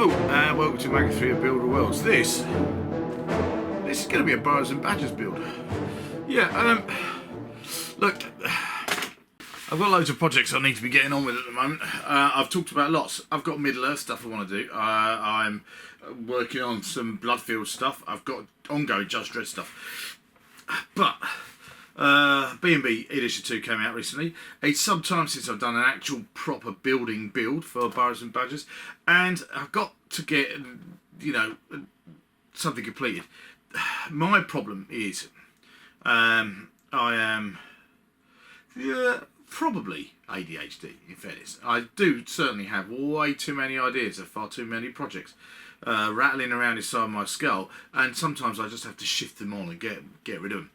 Hello and welcome to Magazine 3 of Builder Worlds. This is going to be a Burrows and Badgers build. Yeah, look, I've got loads of projects I need to be getting on with at the moment. I've talked about lots. I've got Middle Earth stuff I want to do. I'm working on some Bloodfield stuff. I've got ongoing Just Dread stuff. But B&B Edition 2 came out recently. It's some time since I've done an actual proper build for Burrows and Badgers, and I've got to get, you know, something completed. My problem is I am probably ADHD, in fairness. I do certainly have way too many ideas of far too many projects rattling around inside my skull, and sometimes I just have to shift them on and get rid of them.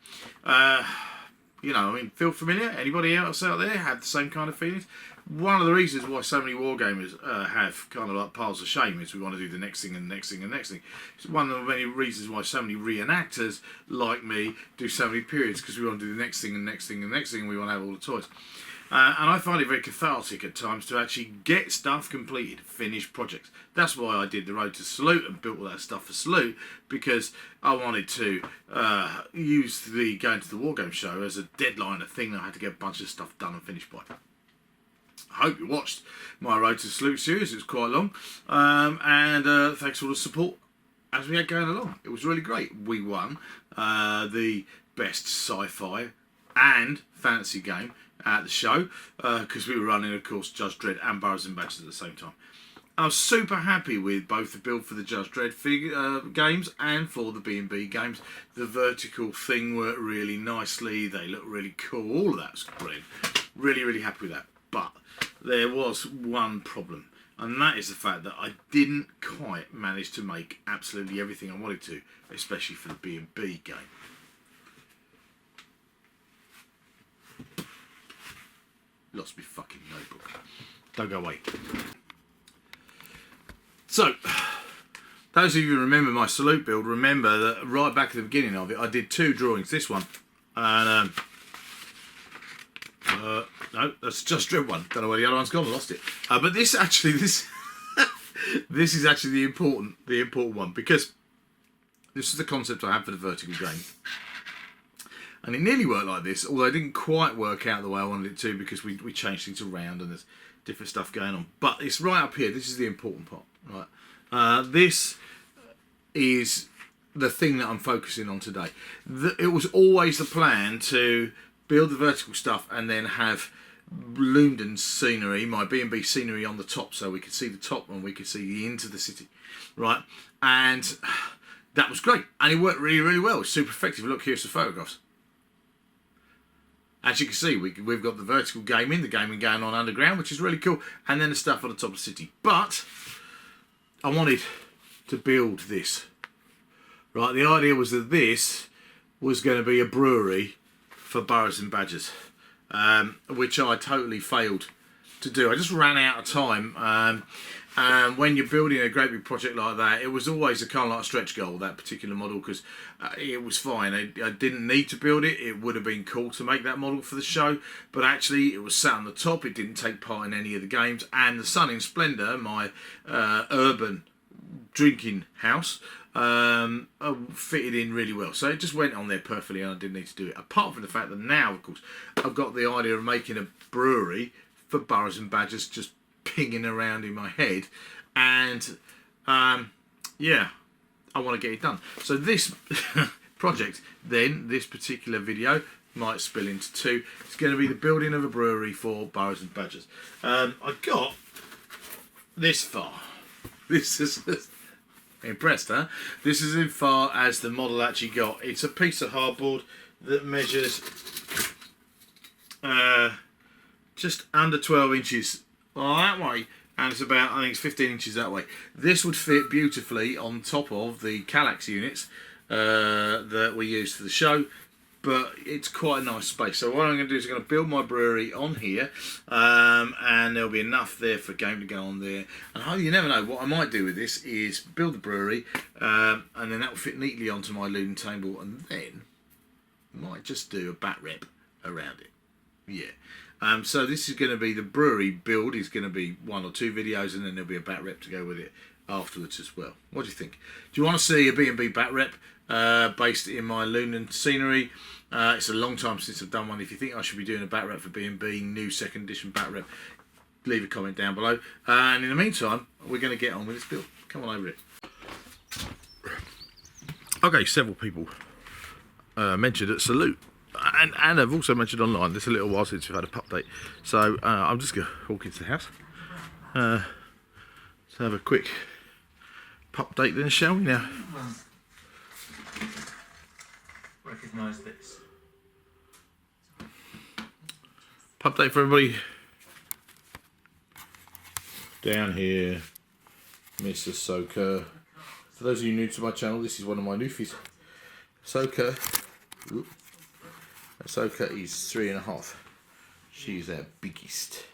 You know, I mean, feel familiar? Anybody else out there have the same kind of feelings? One of the reasons why so many wargamers have kind of like piles of shame is we want to do the next thing and the next thing and the next thing. It's one of the many reasons why so many reenactors like me do so many periods, because we want to do the next thing and the next thing and the next thing, and we want to have all the toys. And I find it very cathartic at times to actually get stuff completed, finished projects. That's why I did the Road to Salute and built all that stuff for Salute, because I wanted to use the going to the Wargame show as a deadline, a thing that I had to get a bunch of stuff done and finished by. I hope you watched my Road to Salute series. It was quite long. And thanks for all the support as we had going along. It was really great. We won the best sci-fi and fantasy game at the show, because we were running, of course, Judge Dredd and Burrows and Badgers at the same time. I was super happy with both the build for the Judge Dredd games and for the B&B games. The vertical thing worked really nicely. They look really cool. All of that's brilliant. Really, really happy with that. But there was one problem, and that is the fact that I didn't quite manage to make absolutely everything I wanted to, especially for the B&B game. Lost me fucking notebook. Don't go away. So, those of you who remember my Salute build, remember that right back at the beginning of it, I did two drawings. This one, and no, that's Just Dread one. Don't know where the other one's gone. I lost it. But this actually, this is actually the important one, because this is the concept I had for the vertical game. And it nearly worked like this, although it didn't quite work out the way I wanted it to, because we changed things around and there's different stuff going on. But it's right up here. This is the important part. Right, this is the thing that I'm focusing on today. It was always the plan to build the vertical stuff and then have London scenery, my B&B scenery, on the top, so we could see the top and we could see into the city. Right, and that was great. And it worked really, really well. It's super effective. Look, here's the photographs. As you can see, we've got the vertical gaming going on underground, which is really cool, and then the stuff on the top of the city. But I wanted to build this. Right, the idea was that this was going to be a brewery for Burrows and Badgers, which I totally failed to do. I just ran out of time. And when you're building a great big project like that, it was always a kind of like a stretch goal, that particular model, because it was fine. I didn't need to build it. It would have been cool to make that model for the show, but actually it was sat on the top. It didn't take part in any of the games. And the Sun in Splendour, my urban drinking house, fitted in really well. So it just went on there perfectly, and I didn't need to do it. Apart from the fact that now, of course, I've got the idea of making a brewery for Burrows and Badgers just pinging around in my head, and yeah, I want to get it done. So this project, then, this particular video might spill into two. It's going to be the building of a brewery for Burrows and Badgers. I got this far. This is impressed, huh? This is as far as the model actually got. It's a piece of hardboard that measures just under 12 inches that way, and it's about, I think it's 15 inches that way. This would fit beautifully on top of the Kallax units that we used for the show, but it's quite a nice space. So what I'm going to do is I'm going to build my brewery on here, and there'll be enough there for a game to go on there. And you never know, what I might do with this is build the brewery, and then that will fit neatly onto my looting table, and then I might just do a bat rep around it. Yeah. So this is going to be the brewery build. Is going to be 1 or 2 videos, and then there'll be a bat rep to go with it afterwards as well. What do you think? Do you want to see a B&B bat rep based in my Lunan scenery? It's a long time since I've done one. If you think I should be doing a bat rep for B&B, new 2nd edition bat rep, leave a comment down below. And in the meantime, we're going to get on with this build. Come on over it. Okay, several people mentioned at Salute. And I've also mentioned online, this a little while since we've had a pup date. So I'm just going to walk into the house. So have a quick pup date then, shall we now? Recognise this. Pup date for everybody. Down here, Mr. Soka. For those of you new to my channel, this is one of my newfies. Soka. Soka is 3.5. She's our biggest.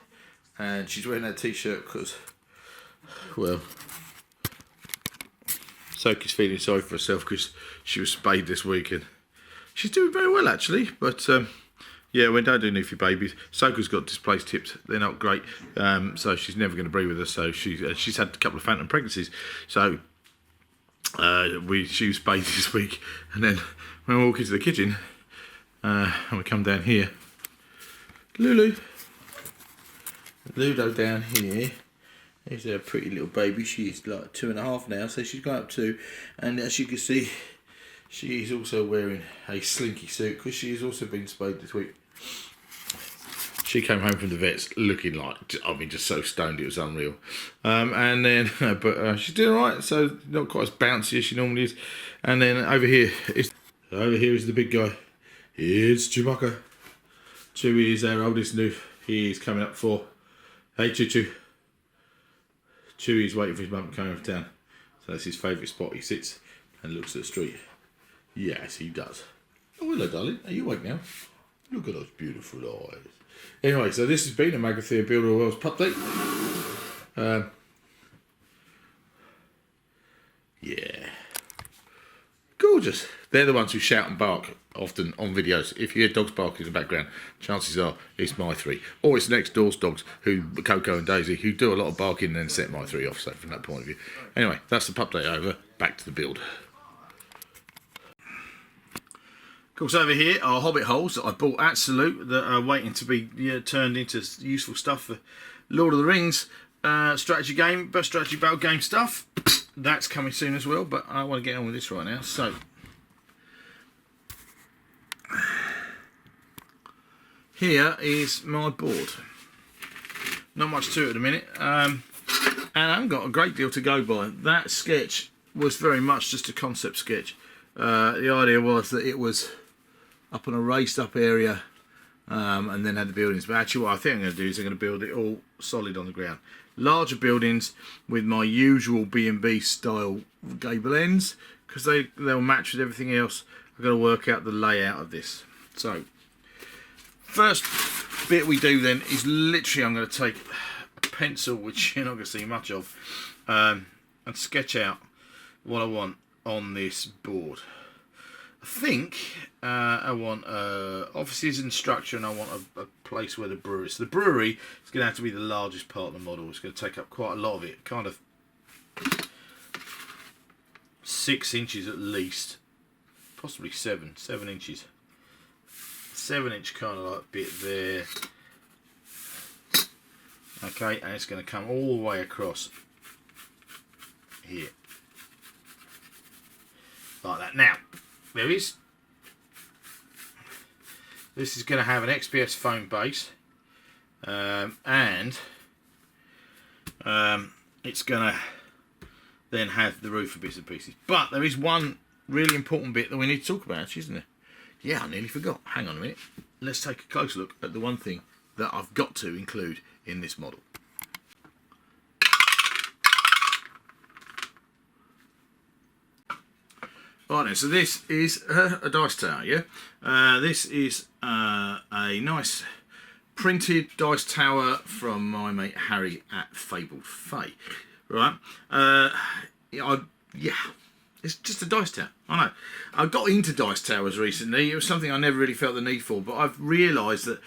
And she's wearing that t-shirt because, well, Soka's feeling sorry for herself because she was spayed this week and she's doing very well actually. But yeah, we don't do newfie babies. Soka's got displaced hips. They're not great. So she's never going to breed with us. So she's had a couple of phantom pregnancies. So she was spayed this week. And then when we walk into the kitchen, and we come down here, Ludo down here is a pretty little baby. She's like 2.5 now, so she's gone up 2, and as you can see, she's also wearing a slinky suit because she's also been spayed this week. She came home from the vets looking like, I mean, just so stoned it was unreal. And then, but she's doing alright, so not quite as bouncy as she normally is. And then over here is the big guy. It's Chewbacca. Chewie is our oldest new. He's coming up 4. Hey Choo Choo. Chewie's waiting for his mum to come over town. So that's his favourite spot. He sits and looks at the street. Yes, he does. Oh, hello, darling. Are you awake now? Look at those beautiful eyes. Anyway, so this has been a Magathea Builder of Wells pup date. Yeah. Gorgeous. They're the ones who shout and bark often on videos. If you hear dogs barking in the background, chances are it's my 3. Or it's next door's dogs, Coco and Daisy, who do a lot of barking and then set my 3 off. So from that point of view. Anyway, that's the pup date over. Back to the build. Of course, over here are hobbit holes that I bought at Salute that are waiting to be turned into useful stuff for Lord of the Rings strategy game, best strategy battle game stuff. That's coming soon as well, but I want to get on with this right now. So, here is my board. Not much to it at the minute, and I haven't got a great deal to go by. That sketch was very much just a concept sketch. The idea was that it was up on a raised up area and then had the buildings. But actually what I think I'm going to do is I'm going to build it all solid on the ground. Larger buildings with my usual B&B style gable ends because they'll match with everything else. I've got to work out the layout of this. So first bit we do then is literally I'm going to take a pencil, which you're not going to see much of, and sketch out what I want on this board. I think I want offices and structure, and I want a place where the brewery is. So the brewery is going to have to be the largest part of the model. It's going to take up quite a lot of it, kind of 6 inches at least, possibly 7 inches. 7-inch kind of like bit there. Okay, and it's going to come all the way across here. Like that. Now, this is going to have an XPS foam base, and it's going to then have the roof of bits and pieces. But there is one really important bit that we need to talk about, actually, isn't there? Yeah, I nearly forgot. Hang on a minute. Let's take a close look at the one thing that I've got to include in this model. Right then, so this is a dice tower, yeah? This is a nice printed dice tower from my mate Harry at Fabled Fey, right? Yeah, It's just a dice tower. I know. I got into dice towers recently. It was something I never really felt the need for, but I've realised that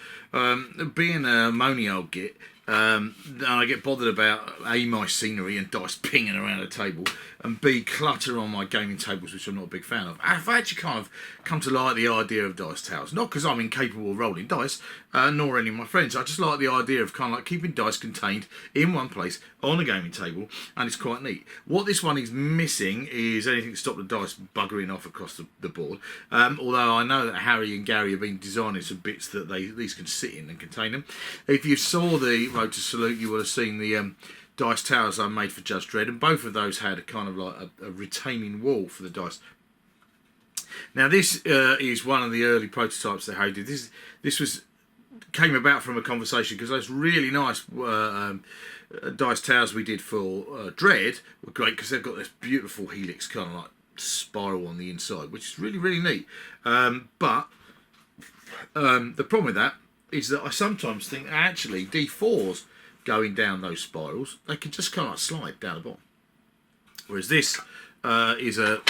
being a moany old git, and I get bothered about A, my scenery and dice pinging around a table, and B, clutter on my gaming tables, which I'm not a big fan of. I've actually kind of come to like the idea of dice towers. Not because I'm incapable of rolling dice, nor any of my friends. I just like the idea of kind of like keeping dice contained in one place on a gaming table, and it's quite neat. What this one is missing is anything to stop the dice buggering off across the board. Although I know that Harry and Gary have been designing some bits that these can sit in and contain them. If you saw the Road to Salute, you would have seen the dice towers I made for Judge Dredd, and both of those had a kind of like a retaining wall for the dice. Now this is one of the early prototypes that Harry did. This came about from a conversation because those really nice dice towers we did for Dredd were great because they've got this beautiful helix kind of like spiral on the inside, which is really, really neat. But the problem with that is that I sometimes think actually D4s going down those spirals, they can just kind of like slide down the bottom. Whereas this is a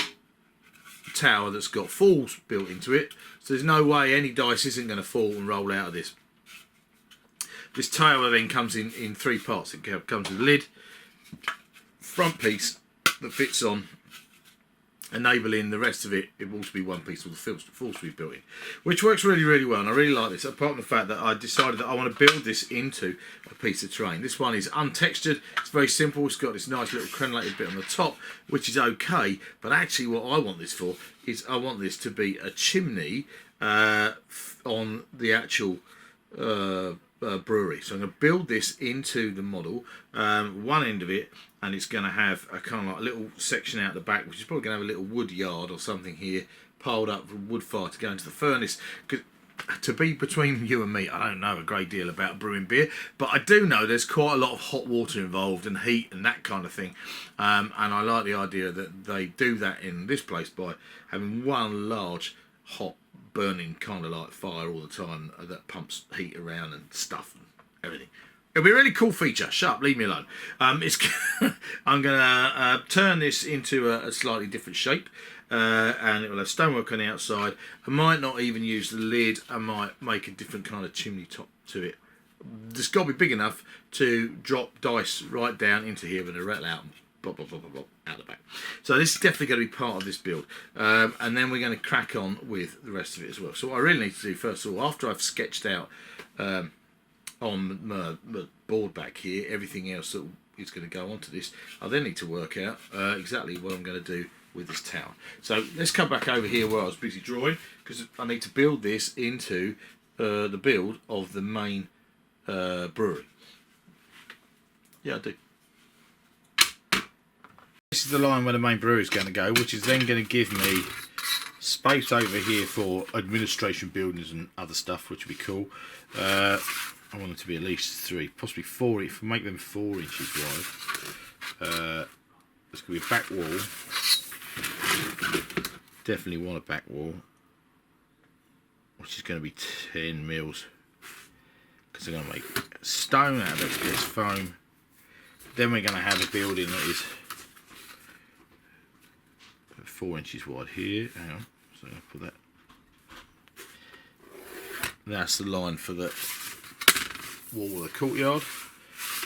tower that's got falls built into it, so there's no way any dice isn't going to fall and roll out of this. This tower then comes in three parts. It comes with a lid, front piece that fits on, enabling the rest of it all to be one piece with the falls to be built in, which works really, really well, and I really like this, apart from the fact that I decided that I want to build this into a piece of terrain. This one is untextured, it's very simple, it's got this nice little crenellated bit on the top, which is okay, but actually what I want this for is I want this to be a chimney on the actual brewery. So I'm going to build this into the model, one end of it, and it's going to have a kind of like little section out the back, which is probably going to have a little wood yard or something here piled up for wood fire to go into the furnace. Because to be between you and me, I don't know a great deal about brewing beer, but I do know there's quite a lot of hot water involved and heat and that kind of thing, and I like the idea that they do that in this place by having one large hot burning kind of like fire all the time that pumps heat around and stuff and everything. It'll be a really cool feature. Shut up, leave me alone. I'm going to turn this into a slightly different shape, and it will have stonework on the outside. I might not even use the lid. I might make a different kind of chimney top to it. It's got to be big enough to drop dice right down into here with a rattle out and bop, bop, bop, bop, bop, out the back. So this is definitely going to be part of this build, and then we're going to crack on with the rest of it as well. So what I really need to do first of all, after I've sketched out on the board back here everything else that is going to go onto this, I then need to work out exactly what I'm going to do with this tower. So let's come back over here where I was busy drawing, because I need to build this into the build of the main brewery. Yeah, I do. This is the line where the main brewery is going to go, which is then going to give me space over here for administration buildings and other stuff, which would be cool. I want it to be at least 3, possibly 4. If we make them 4 inches wide, there's going to be a back wall. Definitely want a back wall, which is going to be 10 mils, because I'm going to make stone out of it, this foam. Then we're going to have a building that is 4 inches wide here. Hang on, so I'll put that. That's the line for the wall of the courtyard.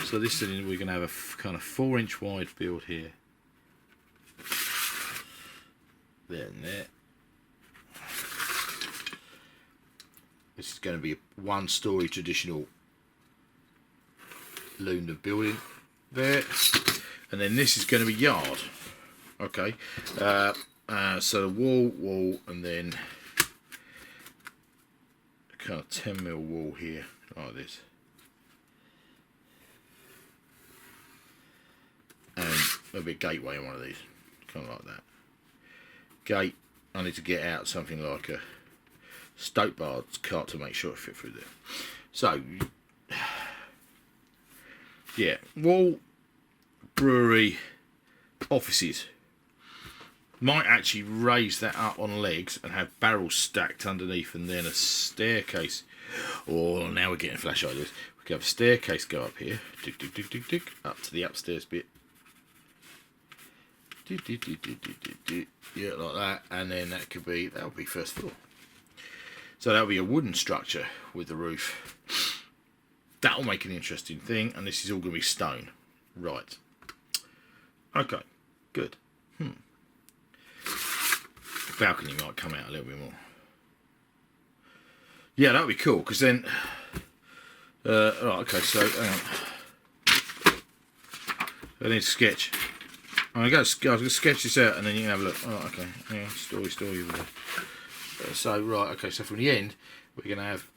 So this is, we're going to have a kind of 4-inch wide build here. There and there. This is going to be a 1-story traditional loomed building there, and then this is going to be yard. Okay, so the wall, and then a kind of 10 mil wall here like this, and there'll be a gateway on one of these, kind of like that. Gate, I need to get out something like a stoke barred cart to make sure it fit through there. So yeah, wall, brewery, offices. Might actually raise that up on legs and have barrels stacked underneath, and then a staircase. Oh, now we're getting flash ideas. We can have a staircase go up here, dig, dig, dig, dig, dig, up to the upstairs bit, Yeah, like that, and then that'll be first floor. So that'll be a wooden structure with the roof. That'll make an interesting thing, and this is all going to be stone. Right. Okay, good. Balcony might come out a little bit more. Yeah, that'll be cool, because then... right, okay, so hang on. I need to sketch. I'm going to sketch this out, and then you can have a look. Oh, okay. Yeah, story. So, right, okay, so from the end, we're going to have...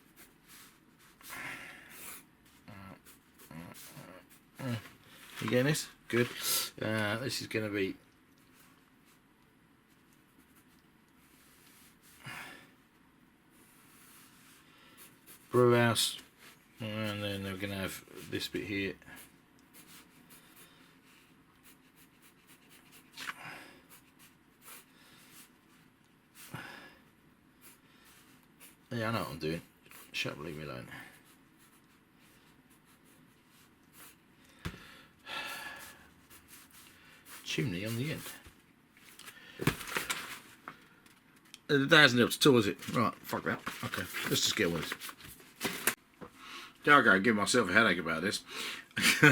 You getting this? Good. This is going to be... brew house, and then we're going to have this bit here. Yeah, I know what I'm doing. Shut up, leave me alone. Chimney on the end. It hasn't helped at all, is it? Right, fuck that. Okay, let's just get on with this. There I go, give myself a headache about this.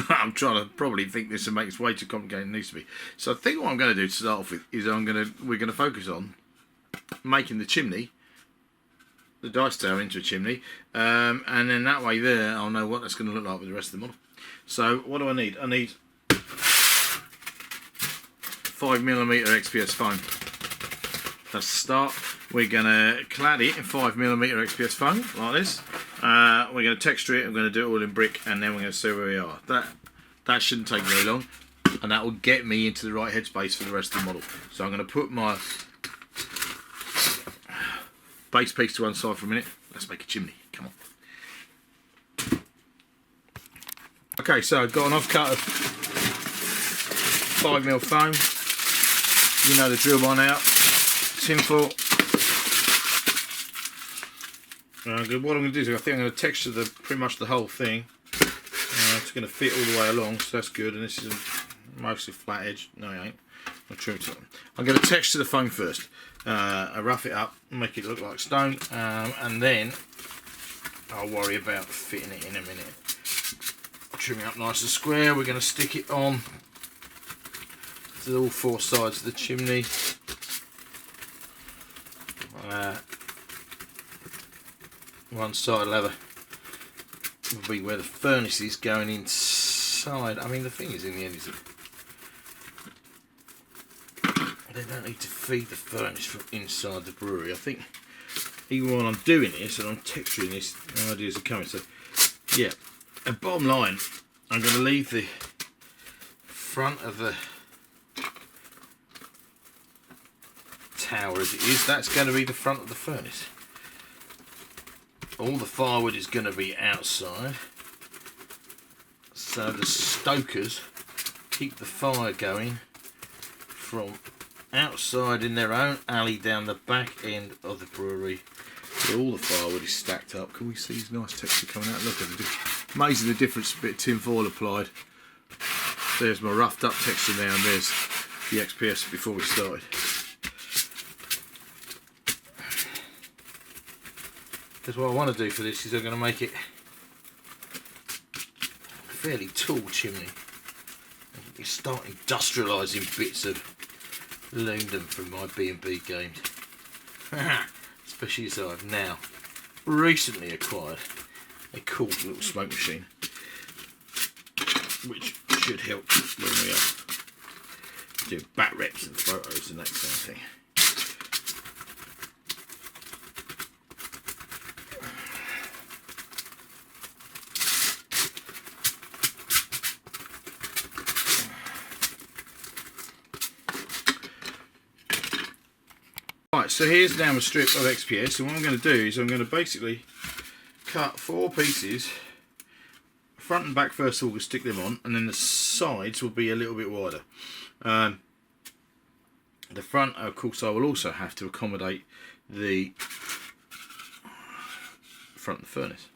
I'm trying to probably think this and make it way too complicated than it needs to be. So I think what I'm going to do to start off with is we're going to focus on making the chimney, the dice tower into a chimney, and then that way there I'll know what that's going to look like with the rest of the model. So what do I need? I need 5mm XPS foam. That's the start. We're going to clad it in 5mm XPS foam like this. We're going to texture it. I'm going to do it all in brick, and then we're going to see where we are. That shouldn't take very long, and that will get me into the right headspace for the rest of the model. So I'm going to put my base piece to one side for a minute. Let's make a chimney. Come on. Okay, so I've got an offcut of 5mm foam. You know the drill by now. Tin foil. What I'm going to do is I think I'm going to texture pretty much the whole thing. It's going to fit all the way along, so that's good. And this is mostly flat edge. No, it ain't. I'll trim it. I'm going to texture the foam first. I rough it up, make it look like stone, and then I'll worry about fitting it in a minute. Trim it up nice and square. We're going to stick it on to all four sides of the chimney. One side lever will be where the furnace is going inside. I mean, the thing is, in the end, is they don't need to feed the furnace from inside the brewery. I think even while I'm doing this and I'm texturing this, the ideas are coming. So, yeah, and bottom line, I'm going to leave the front of the tower as it is. That's going to be the front of the furnace. All the firewood is going to be outside, so the stokers keep the fire going from outside in their own alley down the back end of the brewery, where all the firewood is stacked up. Can we see his nice texture coming out? Look at it. Amazing the difference, a bit of tin foil applied. There's my roughed up texture now, and there's the XPS before we started. Because what I want to do for this is I'm going to make it a fairly tall chimney. You start industrialising bits of London from my B&B games. Especially as I've now recently acquired a cool little smoke machine, which should help when we are doing back reps and photos and that kind of thing. Right, so here's now a strip of XPS, and what I'm going to do is I'm going to basically cut 4 pieces, front and back first of all, we'll stick them on, and then the sides will be a little bit wider. The front, of course, I will also have to accommodate the front of the furnace.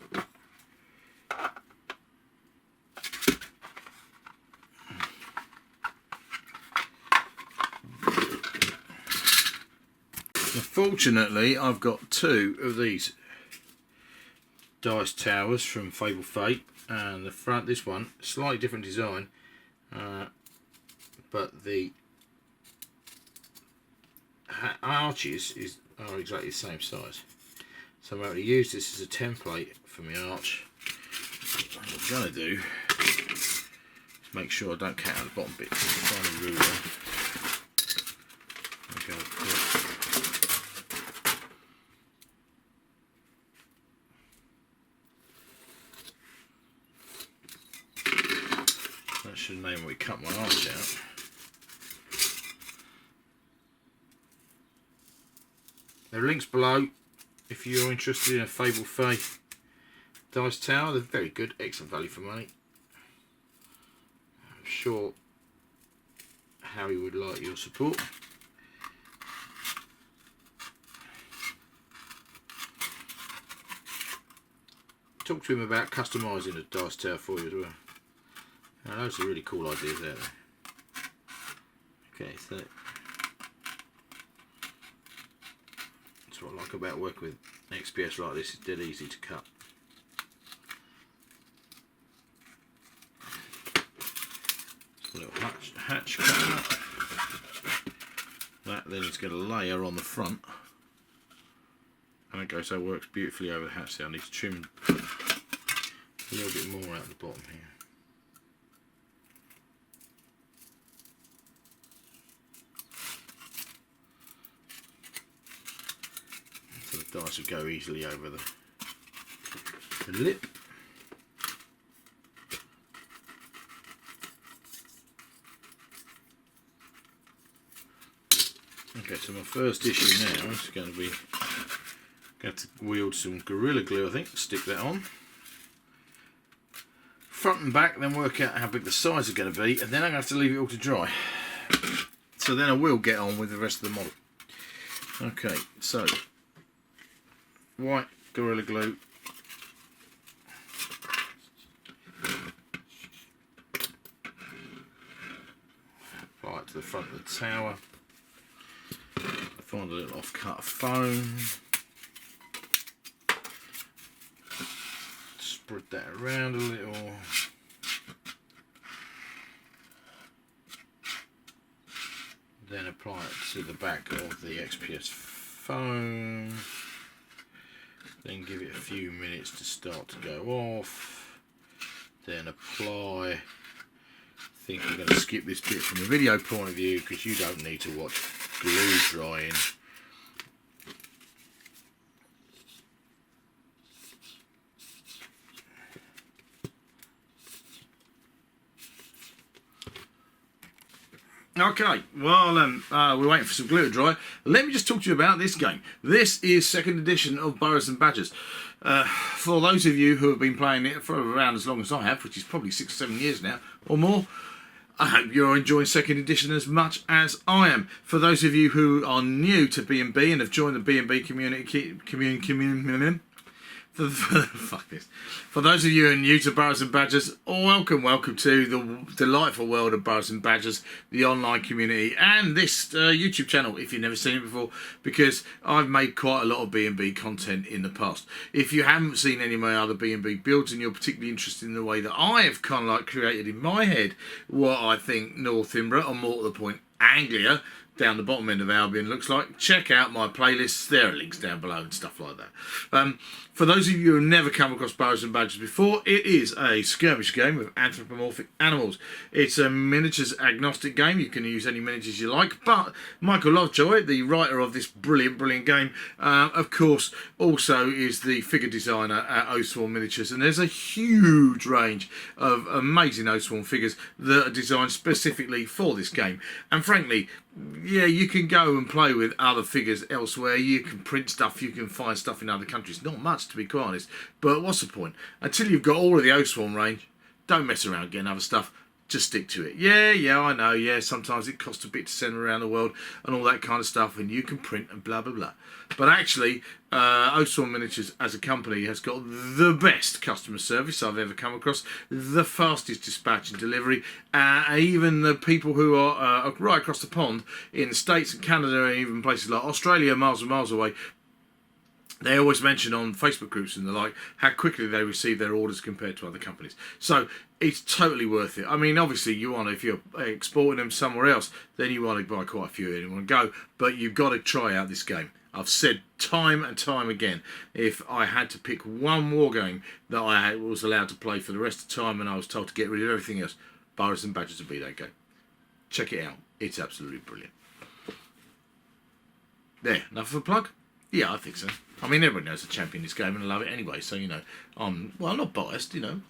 Fortunately, I've got two of these dice towers from Fabled Fey, and the front, this one, slightly different design, but the arches are exactly the same size. So I'm going to use this as a template for my arch. What I'm going to do is make sure I don't cut out the bottom bit. Find a ruler. That should mean we cut my arch out. There are links below if you're interested in a Fabled Fey dice tower. They're very good, excellent value for money. I'm sure Harry would like your support. Talk to him about customising a dice tower for you as well. Now, those are really cool ideas out there. Okay, so that's what I like about working with XPS like this. It's dead easy to cut. Just a little hatch cut. That then is going to layer on the front. And okay, so it works beautifully over the hatch there. I need to trim a little bit more out the bottom here. So the dice will go easily over the lip. Okay, so my first issue now is going to be to wield some Gorilla Glue, I think, stick that on. Front and back, then work out how big the sides are going to be, and then I'm going to have to leave it all to dry. So then I will get on with the rest of the model. Okay, so white Gorilla Glue. Apply it to the front of the tower. I find a little off-cut foam. Spread that around a little. Then apply it to the back of the XPS foam. Then give it a few minutes to start to go off. Then apply. I think I'm going to skip this bit from a video point of view because you don't need to watch glue drying. Okay, well we're waiting for some glue to dry. Let me just talk to you about this game. This is second edition of Burrows Badgers. For those of you who have been playing it for around as long as I have, which is probably 6 or 7 years now or more, I hope you're enjoying second edition as much as I am. For those of you who are new to B&B and have joined the B&B community, fuck this. For those of you who are new to Burrows Badgers, welcome to the delightful world of Burrows Badgers, the online community, and this YouTube channel, if you've never seen it before, because I've made quite a lot of B&B content in the past. If you haven't seen any of my other B&B builds and you're particularly interested in the way that I have kind of like created in my head what I think Northumbria, or more to the point, Anglia, down the bottom end of Albion looks like, check out my playlists. There are links down below and stuff like that. For those of you who have never come across Burrows Badgers before, it is a skirmish game with anthropomorphic animals. It's a miniatures agnostic game. You can use any miniatures you like, but Michael Lovejoy, the writer of this brilliant game, of course also is the figure designer at Oathsworn Miniatures, and there's a huge range of amazing Oathsworn figures that are designed specifically for this game. And frankly, yeah, you can go and play with other figures elsewhere. You can print stuff, you can find stuff in other countries. Not much, to be quite honest. But what's the point? Until you've got all of the Oathsworn range, don't mess around getting other stuff. just stick to it. Yeah, I know. Yeah, sometimes it costs a bit to send around the world and all that kind of stuff, and you can print and blah blah blah. But actually, Osborne Miniatures as a company has got the best customer service I've ever come across, the fastest dispatch and delivery. Even the people who are right across the pond in the States and Canada and even places like Australia, miles and miles away, they always mention on Facebook groups and the like how quickly they receive their orders compared to other companies. So it's totally worth it. I mean, obviously you want to, if you're exporting them somewhere else, then you want to buy quite a few in one go. But you've got to try out this game. I've said time and time again, if I had to pick one war game that I was allowed to play for the rest of the time and I was told to get rid of everything else, Burrows and Badgers would be that game. Check it out. It's absolutely brilliant. There, enough of a plug? Yeah, I think so. I mean, everyone knows the champion this game and I love it anyway. So, you know, I'm not biased, you know.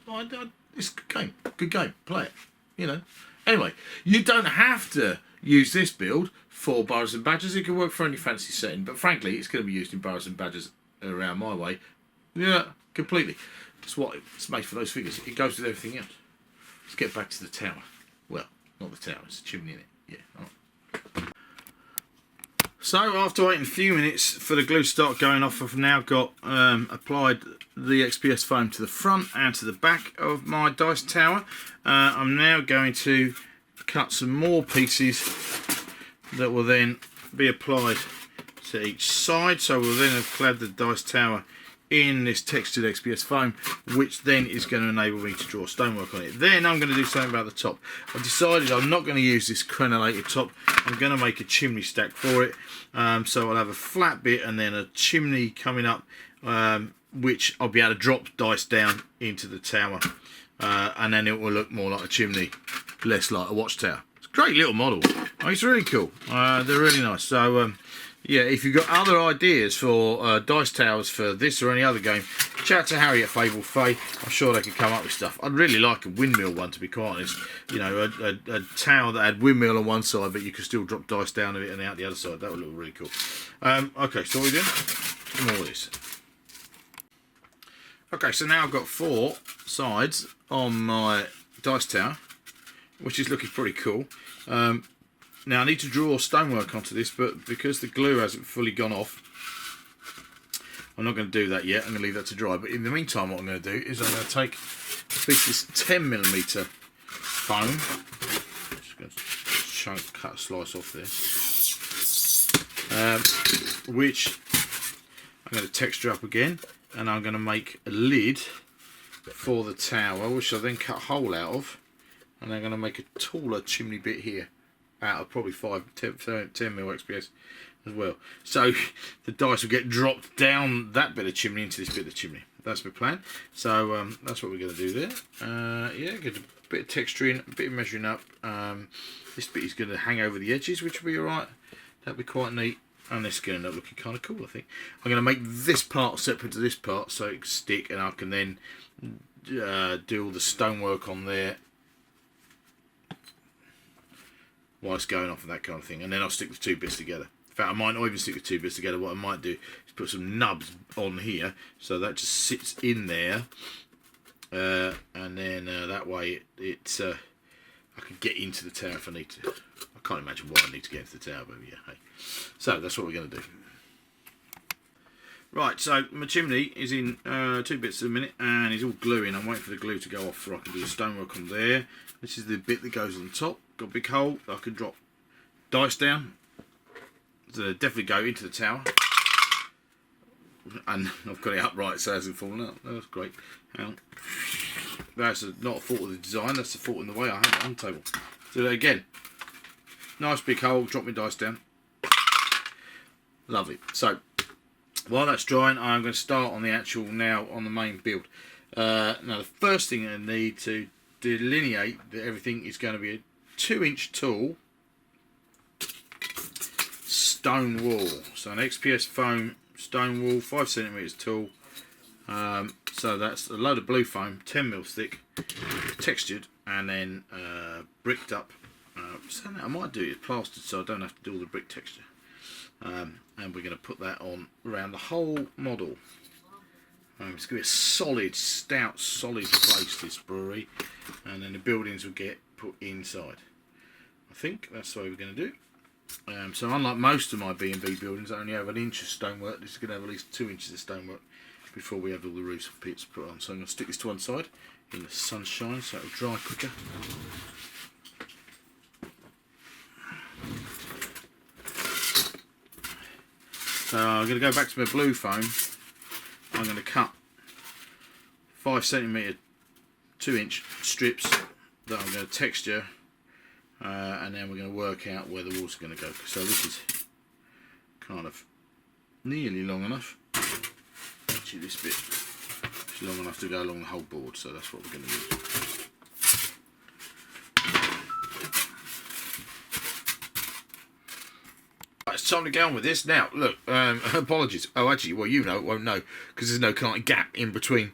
It's a good game. Good game. Play it, you know. Anyway, you don't have to use this build for Burrows and Badgers. It can work for any fancy setting. But frankly, it's going to be used in Burrows and Badgers around my way. Yeah, completely. It's what it's made for those figures. It goes with everything else. Let's get back to the tower. Well, not the tower. It's a chimney in it. Yeah, all right. So after waiting a few minutes for the glue to start going off, I've now got applied the XPS foam to the front and to the back of my dice tower. I'm now going to cut some more pieces that will then be applied to each side. So we'll then have clad the dice tower in this textured XPS foam, which then is going to enable me to draw stonework on it. Then I'm going to do something about the top. I've decided I'm not going to use this crenellated top. I'm going to make a chimney stack for it. So I'll have a flat bit and then a chimney coming up, which I'll be able to drop dice down into the tower. And then it will look more like a chimney, less like a watchtower. It's a great little model. It's really cool. They're really nice. So yeah, if you've got other ideas for dice towers for this or any other game, chat to Harry at Fabled Fey. I'm sure they can come up with stuff. I'd really like a windmill one, to be quite honest. You know, a tower that had windmill on one side, but you could still drop dice down of it and out the other side. That would look really cool. Okay, so what are we doing? More of this. Okay, so now I've got 4 sides on my dice tower, which is looking pretty cool. Now I need to draw stonework onto this, but because the glue hasn't fully gone off, I'm not going to do that yet. I'm going to leave that to dry. But in the meantime, what I'm going to do is I'm going to take this 10mm foam. Just going to cut a slice off this, which I'm going to texture up again, and I'm going to make a lid for the tower, which I'll then cut a hole out of, and I'm going to make a taller chimney bit here out of probably 10mm XPS as well. So the dice will get dropped down that bit of chimney into this bit of chimney. That's my plan. So that's what we're going to do there. Yeah, get a bit of texturing, a bit of measuring up. This bit is going to hang over the edges, which will be alright. That'll be quite neat. And this is going to end up looking kind of cool, I think. I'm going to make this part separate to this part so it can stick, and I can then do all the stonework on there while it's going off and that kind of thing, and then I'll stick the 2 bits together. In fact, I might not even stick the 2 bits together. What I might do is put some nubs on here so that just sits in there, and then that way I can get into the tower if I need to. I can't imagine why I need to get into the tower, but yeah, hey. So that's what we're going to do. Right, so my chimney is in 2 bits at a minute, and it's all gluing. I'm waiting for the glue to go off so I can do the stonework on there. This is the bit that goes on the top. Got a big hole. I can drop dice down. So they definitely go into the tower. And I've got it upright so it hasn't fallen out. That's great. That's not a fault of the design. That's a fault in the way I have it on the table. Do that again. Nice big hole. Drop my dice down. Lovely. So while that's drying, I'm going to start on the actual now on the main build. Now the first thing I need to delineate that everything is going to be a 2-inch tall stone wall. So an XPS foam stone wall, 5cm tall. So that's a load of blue foam, 10mm thick, textured, and then bricked up. Something I might do is plastered so I don't have to do all the brick texture. And we're going to put that on around the whole model. It's going to be a solid, stout, solid place, this brewery, and then the buildings will get put inside. I think that's the way we're going to do. So unlike most of my B&B buildings, I only have an inch of stonework. This is going to have at least 2 inches of stonework before we have all the roofs and pits put on. So I'm going to stick this to one side in the sunshine so it'll dry quicker. So I'm going to go back to my blue foam. I'm going to cut 5cm 2-inch strips that I'm going to texture, and then we're going to work out where the walls are going to go. So this is kind of nearly long enough. Actually, this bit is long enough to go along the whole board, so that's what we're going to use. Right, it's time to go on with this now. Look, apologies. Oh, actually, well, you know, it won't know because there's no kind of gap in between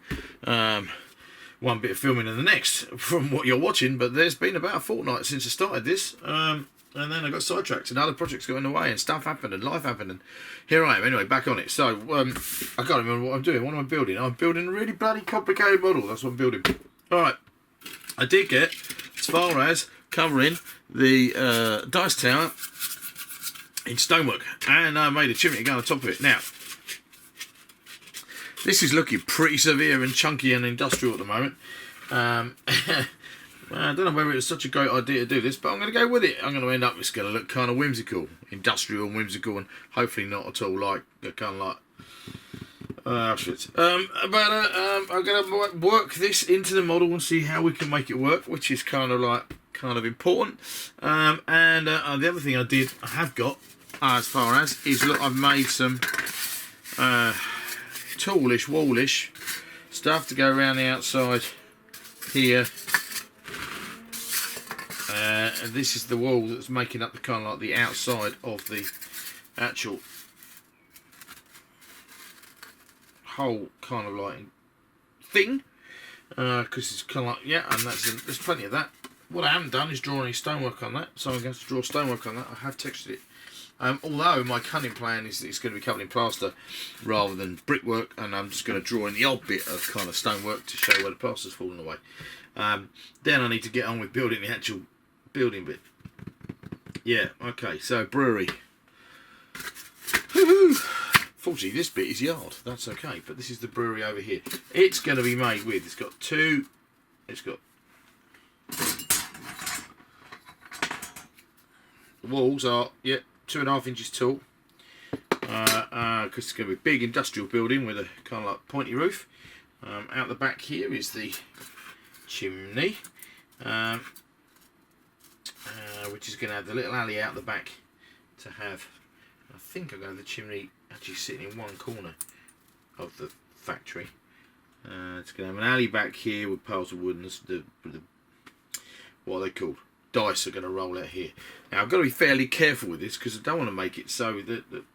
one bit of filming and the next from what you're watching, but there's been about a fortnight since I started this, and then I got sidetracked and other projects got in the way and stuff happened and life happened, and here I am anyway, back on it. So I can't remember what I'm doing. What am I building? I'm building a really bloody complicated model. That's what I'm building. Alright, I did get as far as covering the dice tower in stonework, and I made a chimney to go on top of it. Now this is looking pretty severe and chunky and industrial at the moment. I don't know whether it's such a great idea to do this, but I'm going to go with it. I'm going to end up, it's going to look kind of whimsical, industrial and whimsical, and hopefully not at all like, kind of like Auschwitz. I'm going to work this into the model and see how we can make it work, which is kind of important. And the other thing I have got, as far as, is look, I've made some toolish, wallish stuff to go around the outside here. And this is the wall that's making up the kind of like the outside of the actual whole kind of like thing, because it's kind of like, yeah, and there's plenty of that. What I haven't done is draw any stonework on that, so I'm going to draw stonework on that. I have textured it. Although my cunning plan is that it's going to be covered in plaster rather than brickwork, and I'm just going to draw in the odd bit of kind of stonework to show where the plaster's fallen away. Then I need to get on with building the actual building bit. Yeah, okay, so brewery. Fortunately, this bit is yard. That's okay, but this is the brewery over here. It's going to be made with, it's got the walls are, yeah, 2.5 inches tall, because it's going to be a big industrial building with a kind of like pointy roof. Out the back here is the chimney, which is going to have the little alley out the back to have, I think I'm going to have the chimney actually sitting in one corner of the factory. It's going to have an alley back here with piles of wood, and what are they called? Dice are going to roll out here. Now I've got to be fairly careful with this because I don't want to make it so that the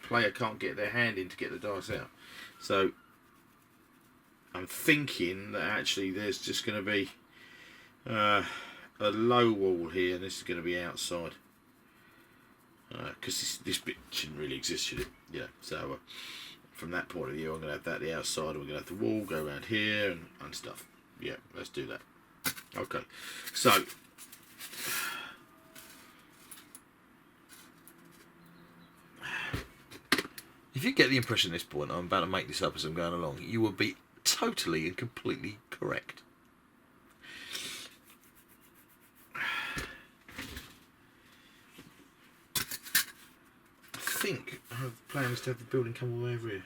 player can't get their hand in to get the dice out. So I'm thinking that actually there's just going to be a low wall here, and this is going to be outside, because this bit shouldn't really exist, should it? Yeah. So from that point of view, I'm going to have that the outside, and we're going to have the wall go around here and stuff. Yeah, let's do that. Okay, so if you get the impression at this point I'm about to make this up as I'm going along, you will be totally and completely correct. I think the plan is to have the building come all the way over here.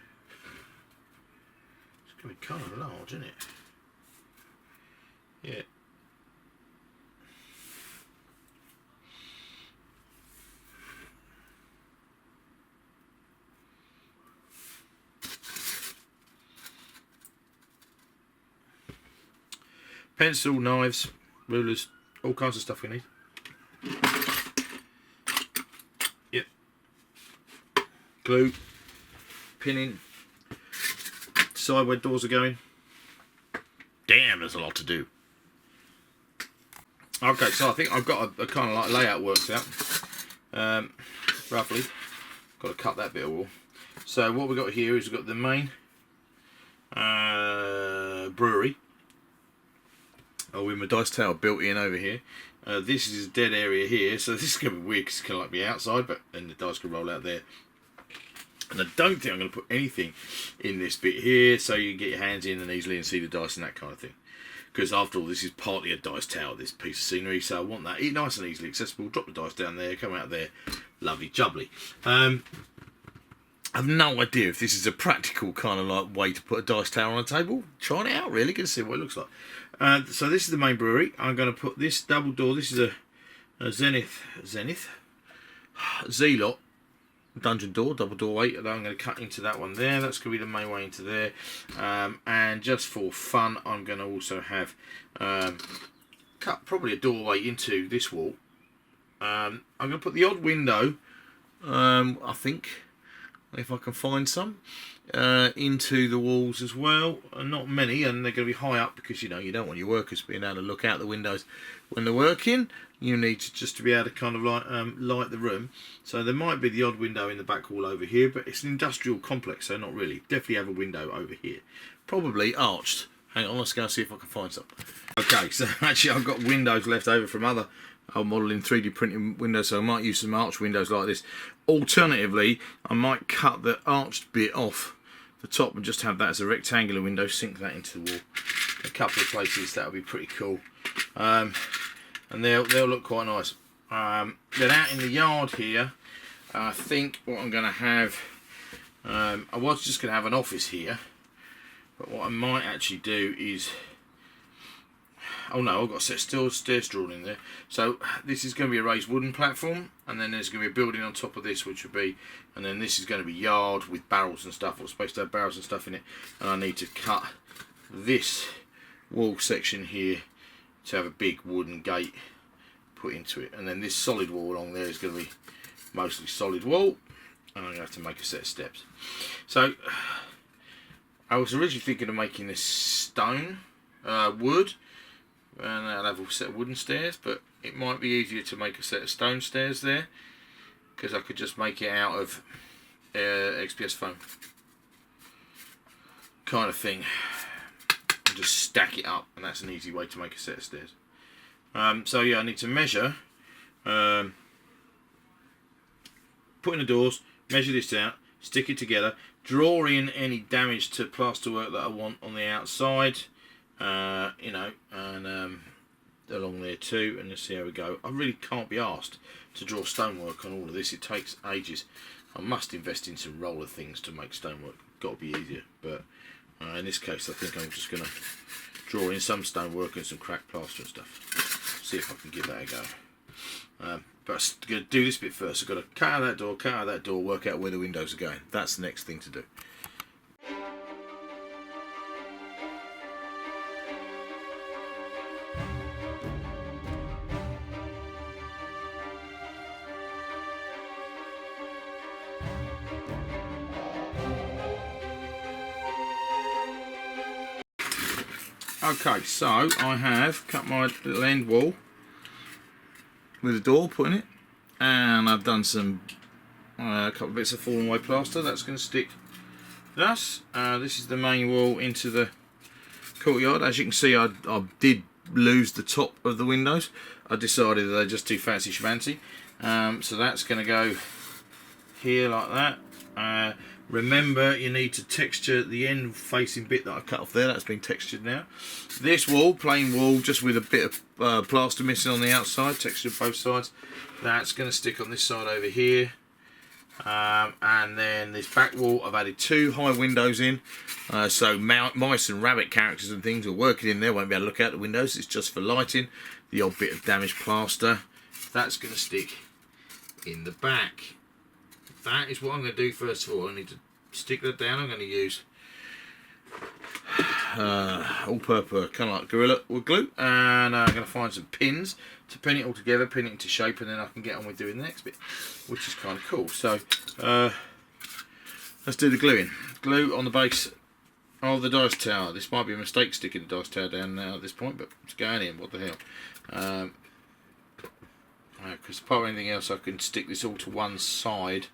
It's going to be kind of large, isn't it? Yeah. Pencil, knives, rulers, all kinds of stuff we need. Yep. Glue, pinning, side where doors are going. Damn, there's a lot to do. Okay, so I think I've got a kind of like layout worked out, roughly. Got to cut that bit of wall. So what we've got here is we've got the main brewery. With my dice tower built in over here. This is a dead area here, so this is going to be weird because it's going to like be outside, but then the dice can roll out there. And I don't think I'm going to put anything in this bit here, so you can get your hands in and easily and see the dice and that kind of thing. Because after all, this is partly a dice tower, this piece of scenery, so I want that nice and easily accessible. Drop the dice down there, come out there, lovely jubbly. I have no idea if this is a practical kind of like way to put a dice tower on a table. Trying it out, really, going to see what it looks like. So this is the main brewery. I'm going to put this double door. This is a Zenith Z-Lot dungeon door, double doorway. I'm going to cut into that one there. That's going to be the main way into there. And just for fun, I'm going to also have cut probably a doorway into this wall. I'm going to put the odd window, I think, if I can find some, into the walls as well. Not many, and they're going to be high up because you don't want your workers being able to look out the windows when they're working. You need to be able to kind of like light the room. So there might be the odd window in the back wall over here, but it's an industrial complex, so not really. Definitely have a window over here, probably arched. Hang on, let's go see if I can find some. Okay, so actually I've got windows left over from other old modelling 3D printing windows, so I might use some arched windows like this. Alternatively, I might cut the arched bit off the top and just have that as a rectangular window, sink that into the wall. A couple of places, that would be pretty cool. And they'll look quite nice. Then out in the yard here, I think what I'm going to have, I was just going to have an office here, but what I might actually do is, oh no, I've got a set of stairs drawn in there. So this is going to be a raised wooden platform, and then there's going to be a building on top of this, which would be, and then this is going to be yard with barrels and stuff, or supposed to have barrels and stuff in it. And I need to cut this wall section here to have a big wooden gate put into it, and then this solid wall along there is going to be mostly solid wall, and I'm going to have to make a set of steps. So I was originally thinking of making this stone, wood, and I'll have a set of wooden stairs, but it might be easier to make a set of stone stairs there, because I could just make it out of XPS foam kind of thing. Just stack it up, and that's an easy way to make a set of stairs. So yeah, I need to measure, put in the doors, measure this out, stick it together, draw in any damage to plasterwork that I want on the outside, and along there too, and let's see how we go. I really can't be asked to draw stonework on all of this. It takes ages. I must invest in some roller things to make stonework. Got to be easier, but in this case I think I'm just going to draw in some stonework and some cracked plaster and stuff. See if I can give that a go. But I'm going to do this bit first. I've got to cut out that door, work out where the windows are going. That's the next thing to do. Okay, so I have cut my little end wall with a door put in it, and I've done some a couple of bits of fallen away plaster that's going to stick thus. This is the main wall into the courtyard. As you can see, I did lose the top of the windows. I decided that they're just too fancy schmancy, so that's going to go here like that. Remember, you need to texture the end facing bit that I cut off there. That's been textured now. This wall, plain wall, just with a bit of plaster missing on the outside, textured both sides. That's going to stick on this side over here. And then this back wall, I've added 2 high windows in, so mice and rabbit characters and things are working in there, won't be able to look out the windows. It's just for lighting. The odd bit of damaged plaster, that's going to stick in the back. That is what I'm going to do first of all. I need to stick that down. I'm going to use all-purpose kind of like Gorilla Wood glue, and I'm going to find some pins to pin it all together, pin it into shape, and then I can get on with doing the next bit, which is kind of cool. So let's do the gluing. Glue on the base of the dice tower. This might be a mistake sticking the dice tower down now at this point, but it's going in. What the hell? Because apart from anything else, I can stick this all to one side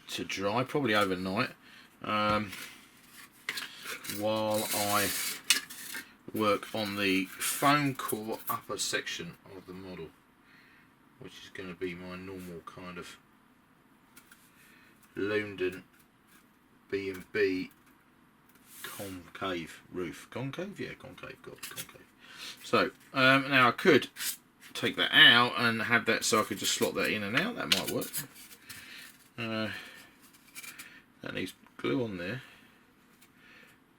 to dry, probably overnight, while I work on the foam core upper section of the model. which is going to be my normal kind of London B&B concave roof. Concave? Yeah, concave. God, concave. So, now I could take that out and have that so I could just slot that in and out. That might work. That needs glue on there.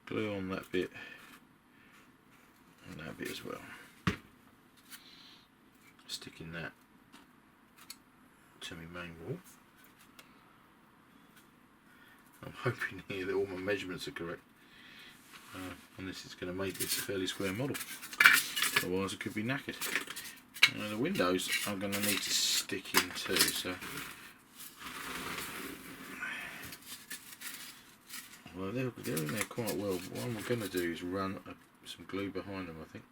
Glue on that bit. And that bit as well. Sticking that to my main wall. I'm hoping here that all my measurements are correct. And this is going to make this a fairly square model. Otherwise I could be knackered. The windows I'm going to need to stick in too, so well, they're in there quite well. What I'm going to do is run some glue behind them, I think.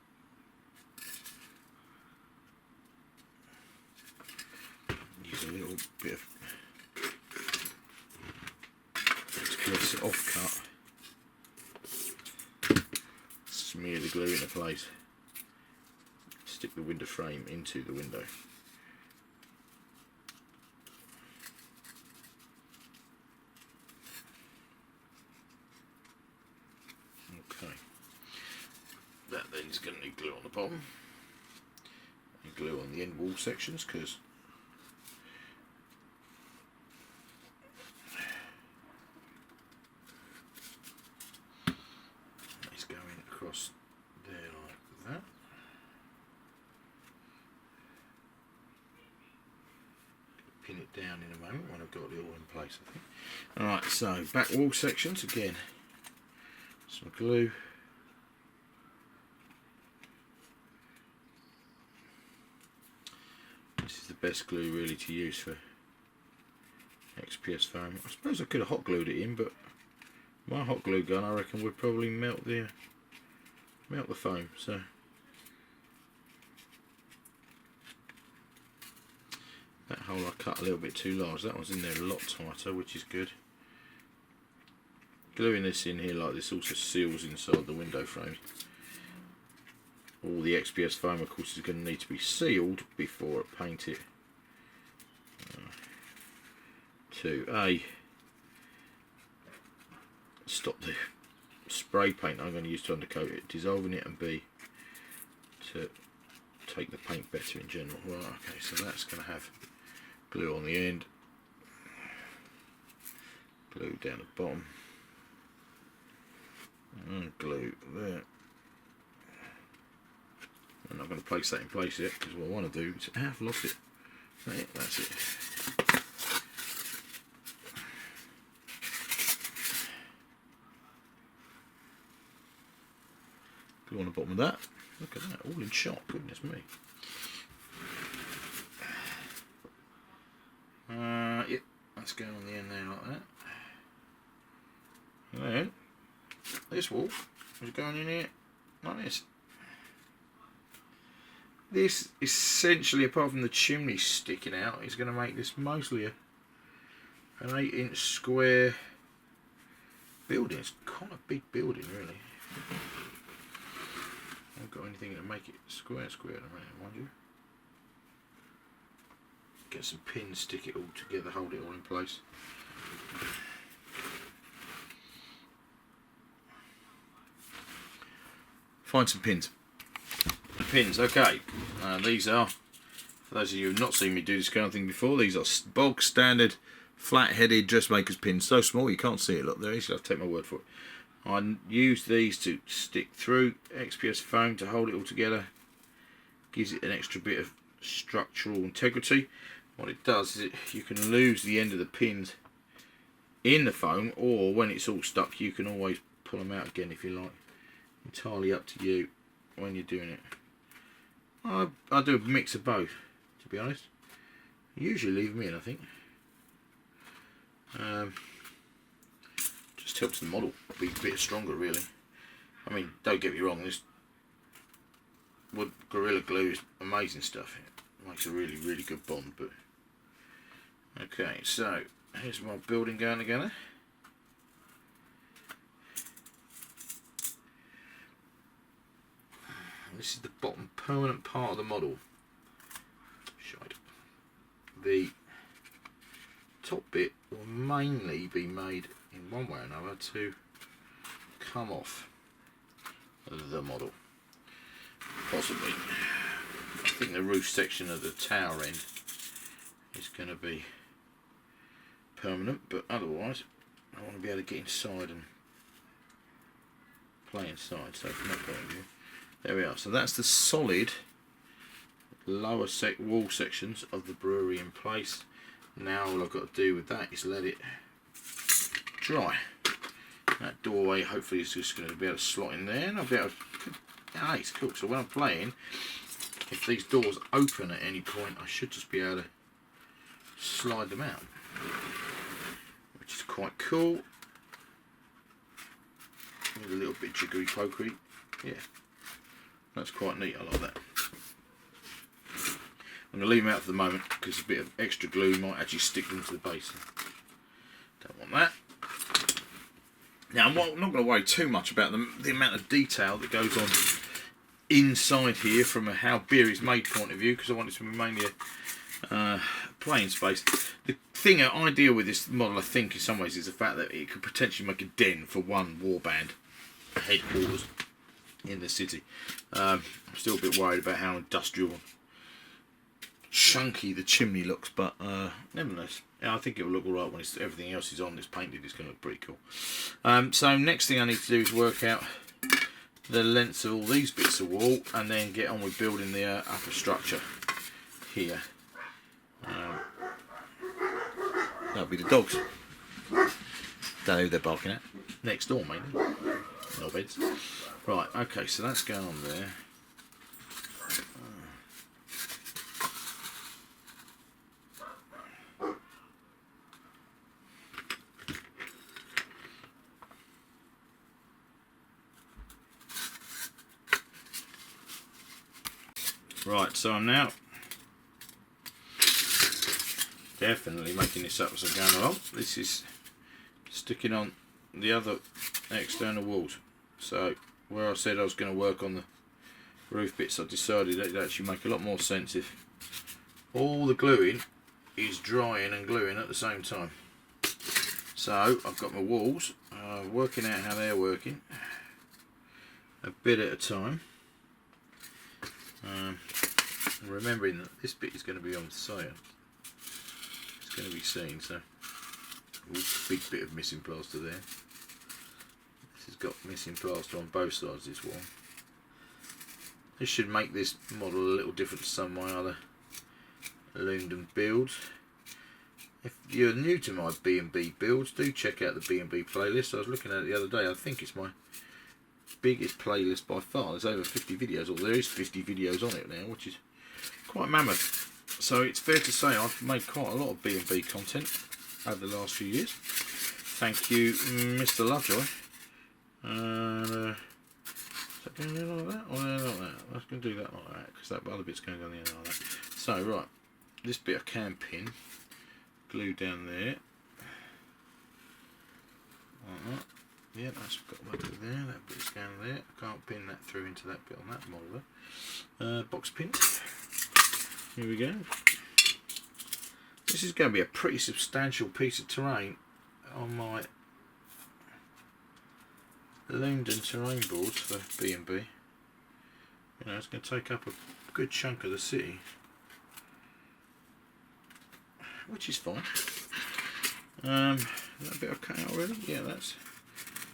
Use a little bit of express offcut. Smear the glue into place. Stick the window frame into the window. Okay. That then is going to need glue on the bottom and glue on the end wall sections, because it's going across there like that. Pin it down in a moment when I've got it all in place, I think. Alright, so back wall sections again. Some glue. This is the best glue really to use for XPS foam. I suppose I could have hot glued it in, but my hot glue gun I reckon would probably melt the foam. So that hole I cut a little bit too large. That one's in there a lot tighter, which is good. Gluing this in here like this also seals inside the window frames. All the XPS foam, of course, is going to need to be sealed before I paint it. To stop the spray paint I'm going to use to undercoat it, dissolving it, and B, to take the paint better in general. Right, okay, so that's going to have glue on the end, glue down the bottom, and glue there. I'm not going to place that in place yet, because what I want to do is I've lost it. That's it. Glue on the bottom of that. Look at that, all in shot. Goodness me. Yep, that's going on the end there like that. And then this wall is going in here like this. This essentially, apart from the chimney sticking out, is going to make this mostly an 8-inch square building. It's quite a big building, really. I haven't got anything to make it square at the minute, mind you. Get some pins, stick it all together, hold it all in place. Find some pins. Pins, okay. These are, for those of you who have not seen me do this kind of thing before, these are bog standard flat-headed dressmaker's pins. So small you can't see it. Look, there. You should have to take my word for it. I use these to stick through XPS foam to hold it all together. Gives it an extra bit of structural integrity. What it does is you can lose the end of the pins in the foam, or when it's all stuck you can always pull them out again if you like. Entirely up to you when you're doing it. I do a mix of both, to be honest. I usually leave them in, I think. Just helps the model be a bit stronger, really. I mean, don't get me wrong, this wood Gorilla Glue is amazing stuff. It makes a really, really good bond. But okay, so here's my building going together. This is the bottom permanent part of the model. Shite. the top bit will mainly be made in one way or another to come off the model. Possibly. I think the roof section at the tower end is going to be permanent, but otherwise I want to be able to get inside and play inside. So from that point of view, there we are. So that's the solid lower wall sections of the brewery in place. Now all I've got to do with that is let it dry. That doorway hopefully is just going to be able to slot in there, and I'll be able to, yeah, it's cool. So when I'm playing, if these doors open at any point, I should just be able to slide them out, which is quite cool. With a little bit jiggery pokery, yeah, that's quite neat. I like that. I'm going to leave them out for the moment because a bit of extra glue might actually stick them to the base. Don't want that. Now I'm not going to worry too much about the amount of detail that goes on inside here from a how beer is made point of view, because I want it to be mainly a playing space. The thing I deal with this model, I think, in some ways, is the fact that it could potentially make a den for one warband headquarters in the city. I'm still a bit worried about how industrial, chunky the chimney looks, but nevertheless, yeah, I think it will look alright when everything else is on this painted. It's going to look pretty cool. So next thing I need to do is work out the lengths of all these bits of wall, and then get on with building the upper structure here. That'll be the dogs. Don't know who they're barking at. Next door, mainly. Knobheads. Right, okay, so that's going on there. Right, so I'm now definitely making this up as I'm going along. This is sticking on the other external walls. So where I said I was going to work on the roof bits, I decided that it'd actually make a lot more sense if all the gluing is drying and gluing at the same time. So I've got my walls, working out how they're working a bit at a time. Remembering that this bit is going to be on sale, it's going to be seen, so big bit of missing plaster there. This has got missing plaster on both sides of this wall. This should make this model a little different to some of my other London builds. If you're new to my B&B builds, do check out the B&B playlist. I was looking at it the other day. I think it's my biggest playlist by far. There's over 50 videos, or there is 50 videos on it now, which is quite mammoth. So it's fair to say I've made quite a lot of B&B content over the last few years. Thank you, Mr. Lovejoy. And is that going in like that, or like that? I was going to do that like that, because that other bit's going to go in like that. So right, this bit I can pin, glue down there. Like that. Yeah, that's got that bit there, that bit's going there. I can't pin that through into that bit on that model there. Box pin. Here we go. This is going to be a pretty substantial piece of terrain on my London terrain boards for B&B. You know, it's going to take up a good chunk of the city, which is fine. That bit I've cut out already? Yeah, that's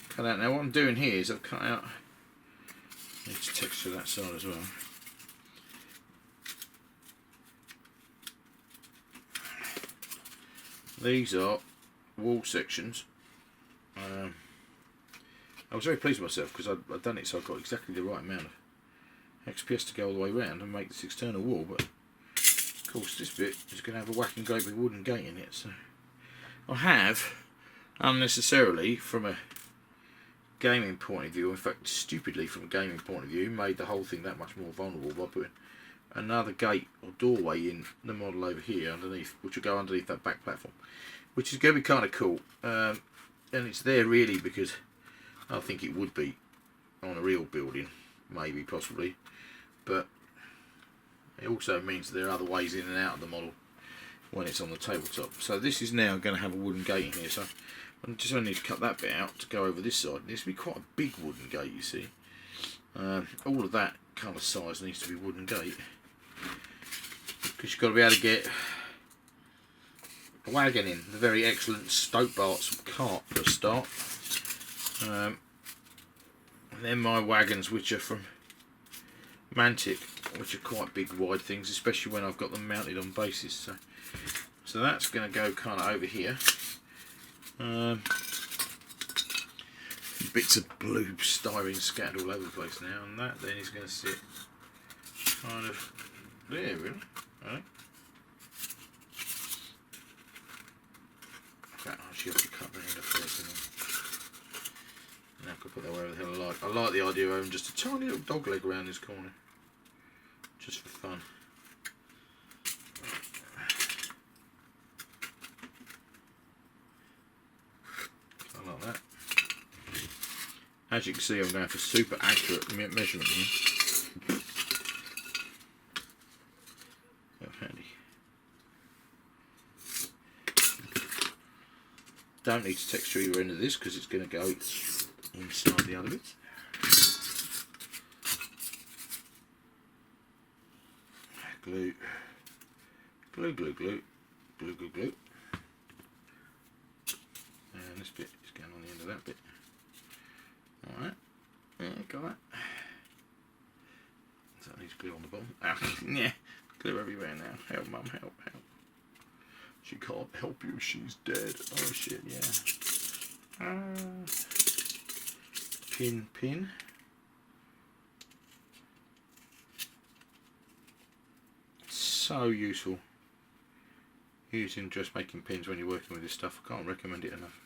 cut out. Now what I'm doing here is I've cut out, I need to texture that side as well. These are wall sections. I was very pleased with myself because I'd done it so I got exactly the right amount of XPS to go all the way around and make this external wall, but of course this bit is going to have a whacking great big wooden gate in it, so I have unnecessarily, from a gaming point of view, in fact stupidly from a gaming point of view, made the whole thing that much more vulnerable by putting another gate or doorway in the model over here underneath, which will go underneath that back platform, which is going to be kind of cool. And it's there really because I think it would be on a real building, maybe, possibly, but it also means there are other ways in and out of the model when it's on the tabletop. So this is now going to have a wooden gate in here, so I just only need to cut that bit out to go over this side. It needs to be quite a big wooden gate, you see. All of that kind of size needs to be wooden gate, because you've got to be able to get a wagon in. The very excellent Stoke Bart's cart for a start. And then my wagons, which are from Mantic, which are quite big wide things, especially when I've got them mounted on bases. So that's going to go kind of over here. Bits of blue styrene scattered all over the place now, and that then is going to sit kind of there, really. Right. I actually have to cut the end off first, and I can put that wherever the hell I like. I like the idea of having just a tiny little dog leg around this corner, just for fun. I like that. As you can see, I'm going for super accurate measurement here. That's handy. Don't need to texture either end of this because it's going to go inside the other bits. Glue, glue, glue, glue, glue, glue, glue. And this bit is going on the end of that bit. Alright, yeah, got that. So that needs glue on the bottom. Yeah, glue everywhere now. Help, Mum, help, help. She can't help you, she's dead. Oh shit, yeah. Pin, pin. So useful using dressmaking pins when you're working with this stuff. I can't recommend it enough.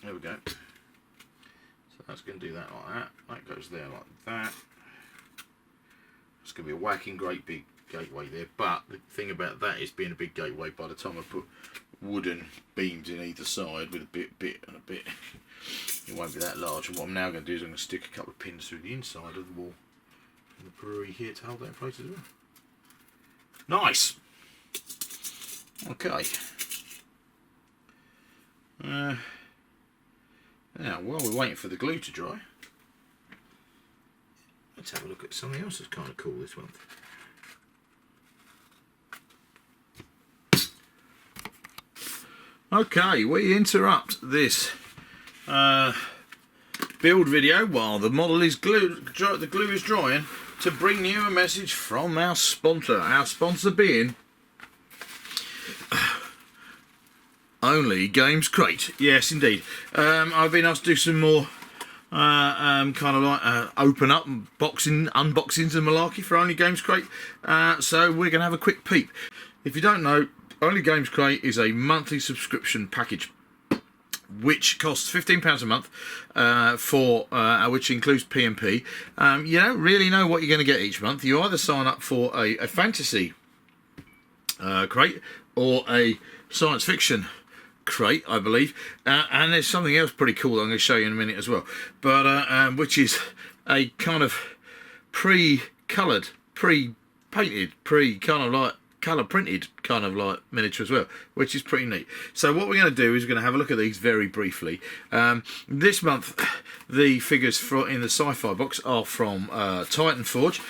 There we go. So that's going to do that like that. That goes there like that. It's going to be a whacking great big gateway there. But the thing about that is, being a big gateway, by the time I put wooden beams in either side with a bit and a bit, it won't be that large. And what I'm now going to do is I'm going to stick a couple of pins through the inside of the wall in the brewery here to hold that in place as well. Nice. Okay. Now, while we're waiting for the glue to dry, let's have a look at something else that's kind of cool this month. Okay, we interrupt this build video while the model is the glue is drying to bring you a message from our sponsor. Our sponsor being Only Games Crate. Yes, indeed. I've been asked to do some more kind of like open up unboxings and malarkey for Only Games Crate. So we're going to have a quick peep. If you don't know, Only Games Crate is a monthly subscription package which costs £15 a month, which includes P&P. You don't really know what you're going to get each month. You either sign up for a fantasy crate or a science fiction crate, I believe, and there's something else pretty cool that I'm going to show you in a minute as well, but which is a kind of pre-coloured, pre-painted, kind of like colour printed kind of like miniature as well, which is pretty neat. So what we're going to do is we're going to have a look at these very briefly. This month the figures in the sci-fi box are from Titan Forge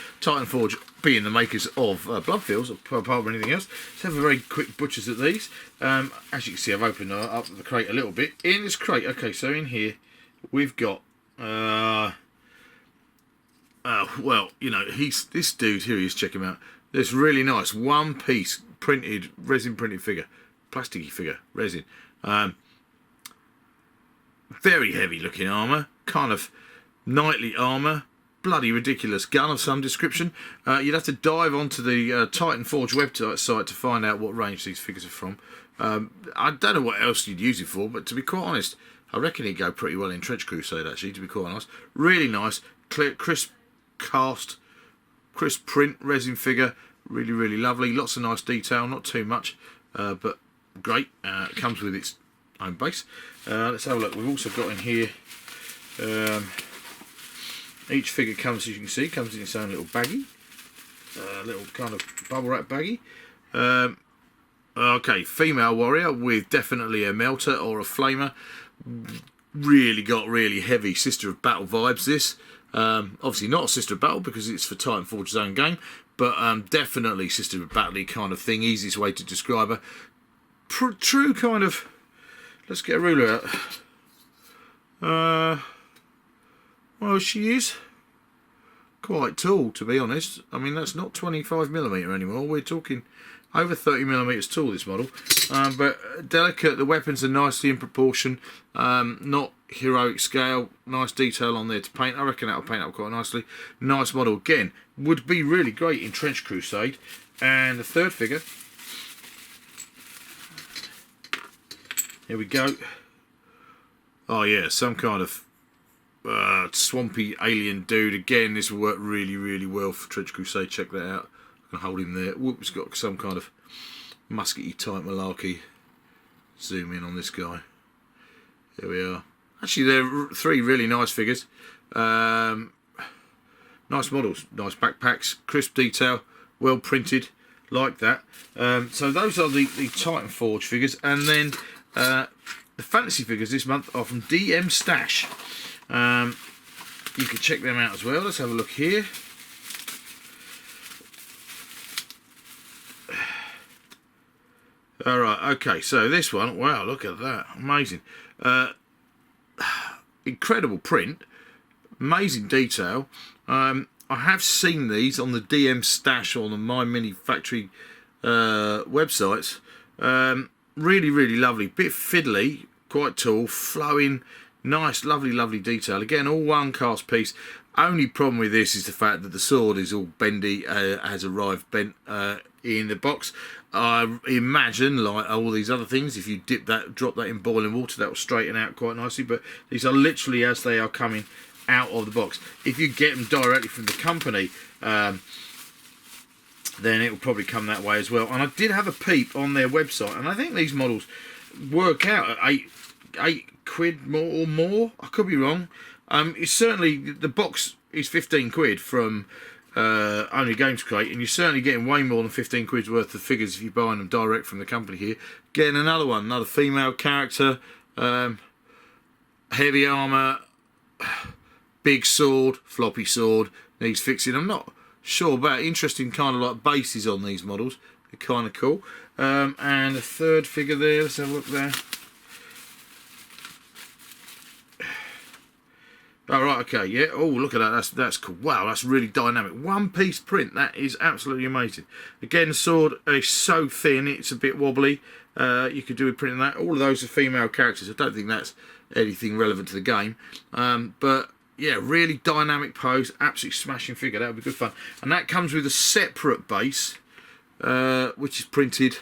being the makers of Bloodfields, apart from anything else. Let's have a very quick butchers at these. As you can see, I've opened up the crate a little bit. In this crate, okay, so in here we've got well, you know, this dude here, check him out. This really nice one-piece printed, resin printed figure, plasticky figure, resin. Very heavy looking armour, kind of knightly armour, bloody ridiculous gun of some description. You'd have to dive onto the Titan Forge website to find out what range these figures are from. I don't know what else you'd use it for, but to be quite honest, I reckon it'd go pretty well in Trench Crusade actually, to be quite honest. Really nice, clear, crisp cast, crisp print resin figure, really lovely, lots of nice detail, not too much, but great. It comes with its own base. Let's have a look. We've also got in here, each figure comes, as you can see, comes in its own little baggie, little kind of bubble wrap baggie. Okay, female warrior with definitely a melter or a flamer. Really got really heavy Sister of Battle vibes, this. Obviously not a Sister of Battle because it's for Titanforge's own game, but definitely Sister of Battle kind of thing. Easiest way to describe her. True kind of... Let's get a ruler out. Well, she is quite tall, to be honest. I mean, that's not 25mm anymore. We're talking over 30mm tall, this model. But delicate. The weapons are nicely in proportion. Not heroic scale. Nice detail on there to paint. I reckon that'll paint up quite nicely. Nice model. Again, would be really great in Trench Crusade. And the third figure. Here we go. Oh yeah, some kind of swampy alien dude. Again, this will work really, really well for Trench Crusade. Check that out. I can hold him there. Whoop, it's got some kind of muskety type malarkey. Zoom in on this guy. Here we are. Actually, they're three really nice figures. Nice models, nice backpacks, crisp detail, well printed, like that. So those are the Titanforge figures, and then the fantasy figures this month are from DM Stash. You can check them out as well. Let's have a look here. Alright, okay, so this one, wow, look at that, amazing. Incredible print, amazing detail. I have seen these on the DM Stash or on the My Mini Factory websites. Really, really lovely, bit fiddly, quite tall, flowing, nice, lovely, lovely detail. Again, all one cast piece. Only problem with this is the fact that the sword is all bendy, has arrived bent in the box. I imagine, like all these other things, if you drop that in boiling water, that will straighten out quite nicely. But these are literally as they are coming out of the box. If you get them directly from the company, then it will probably come that way as well. And I did have a peep on their website, and I think these models work out at eight quid more or more. I could be wrong. It's certainly, the box is 15 quid from Only Games Crate, and you're certainly getting way more than 15 quid's worth of figures if you're buying them direct from the company here. Getting another one, another female character, heavy armour, big sword, floppy sword, needs fixing. I'm not sure about interesting kind of like bases on these models. They're kind of cool. And the third figure there, let's have a look there. Oh, right, okay, yeah. Oh, look at that. That's cool. Wow, that's really dynamic. One piece print. That is absolutely amazing. Again, the sword is so thin, it's a bit wobbly. You could do with printing that. All of those are female characters. I don't think that's anything relevant to the game. But yeah, really dynamic pose. Absolutely smashing figure. That would be good fun. And that comes with a separate base, which is printed.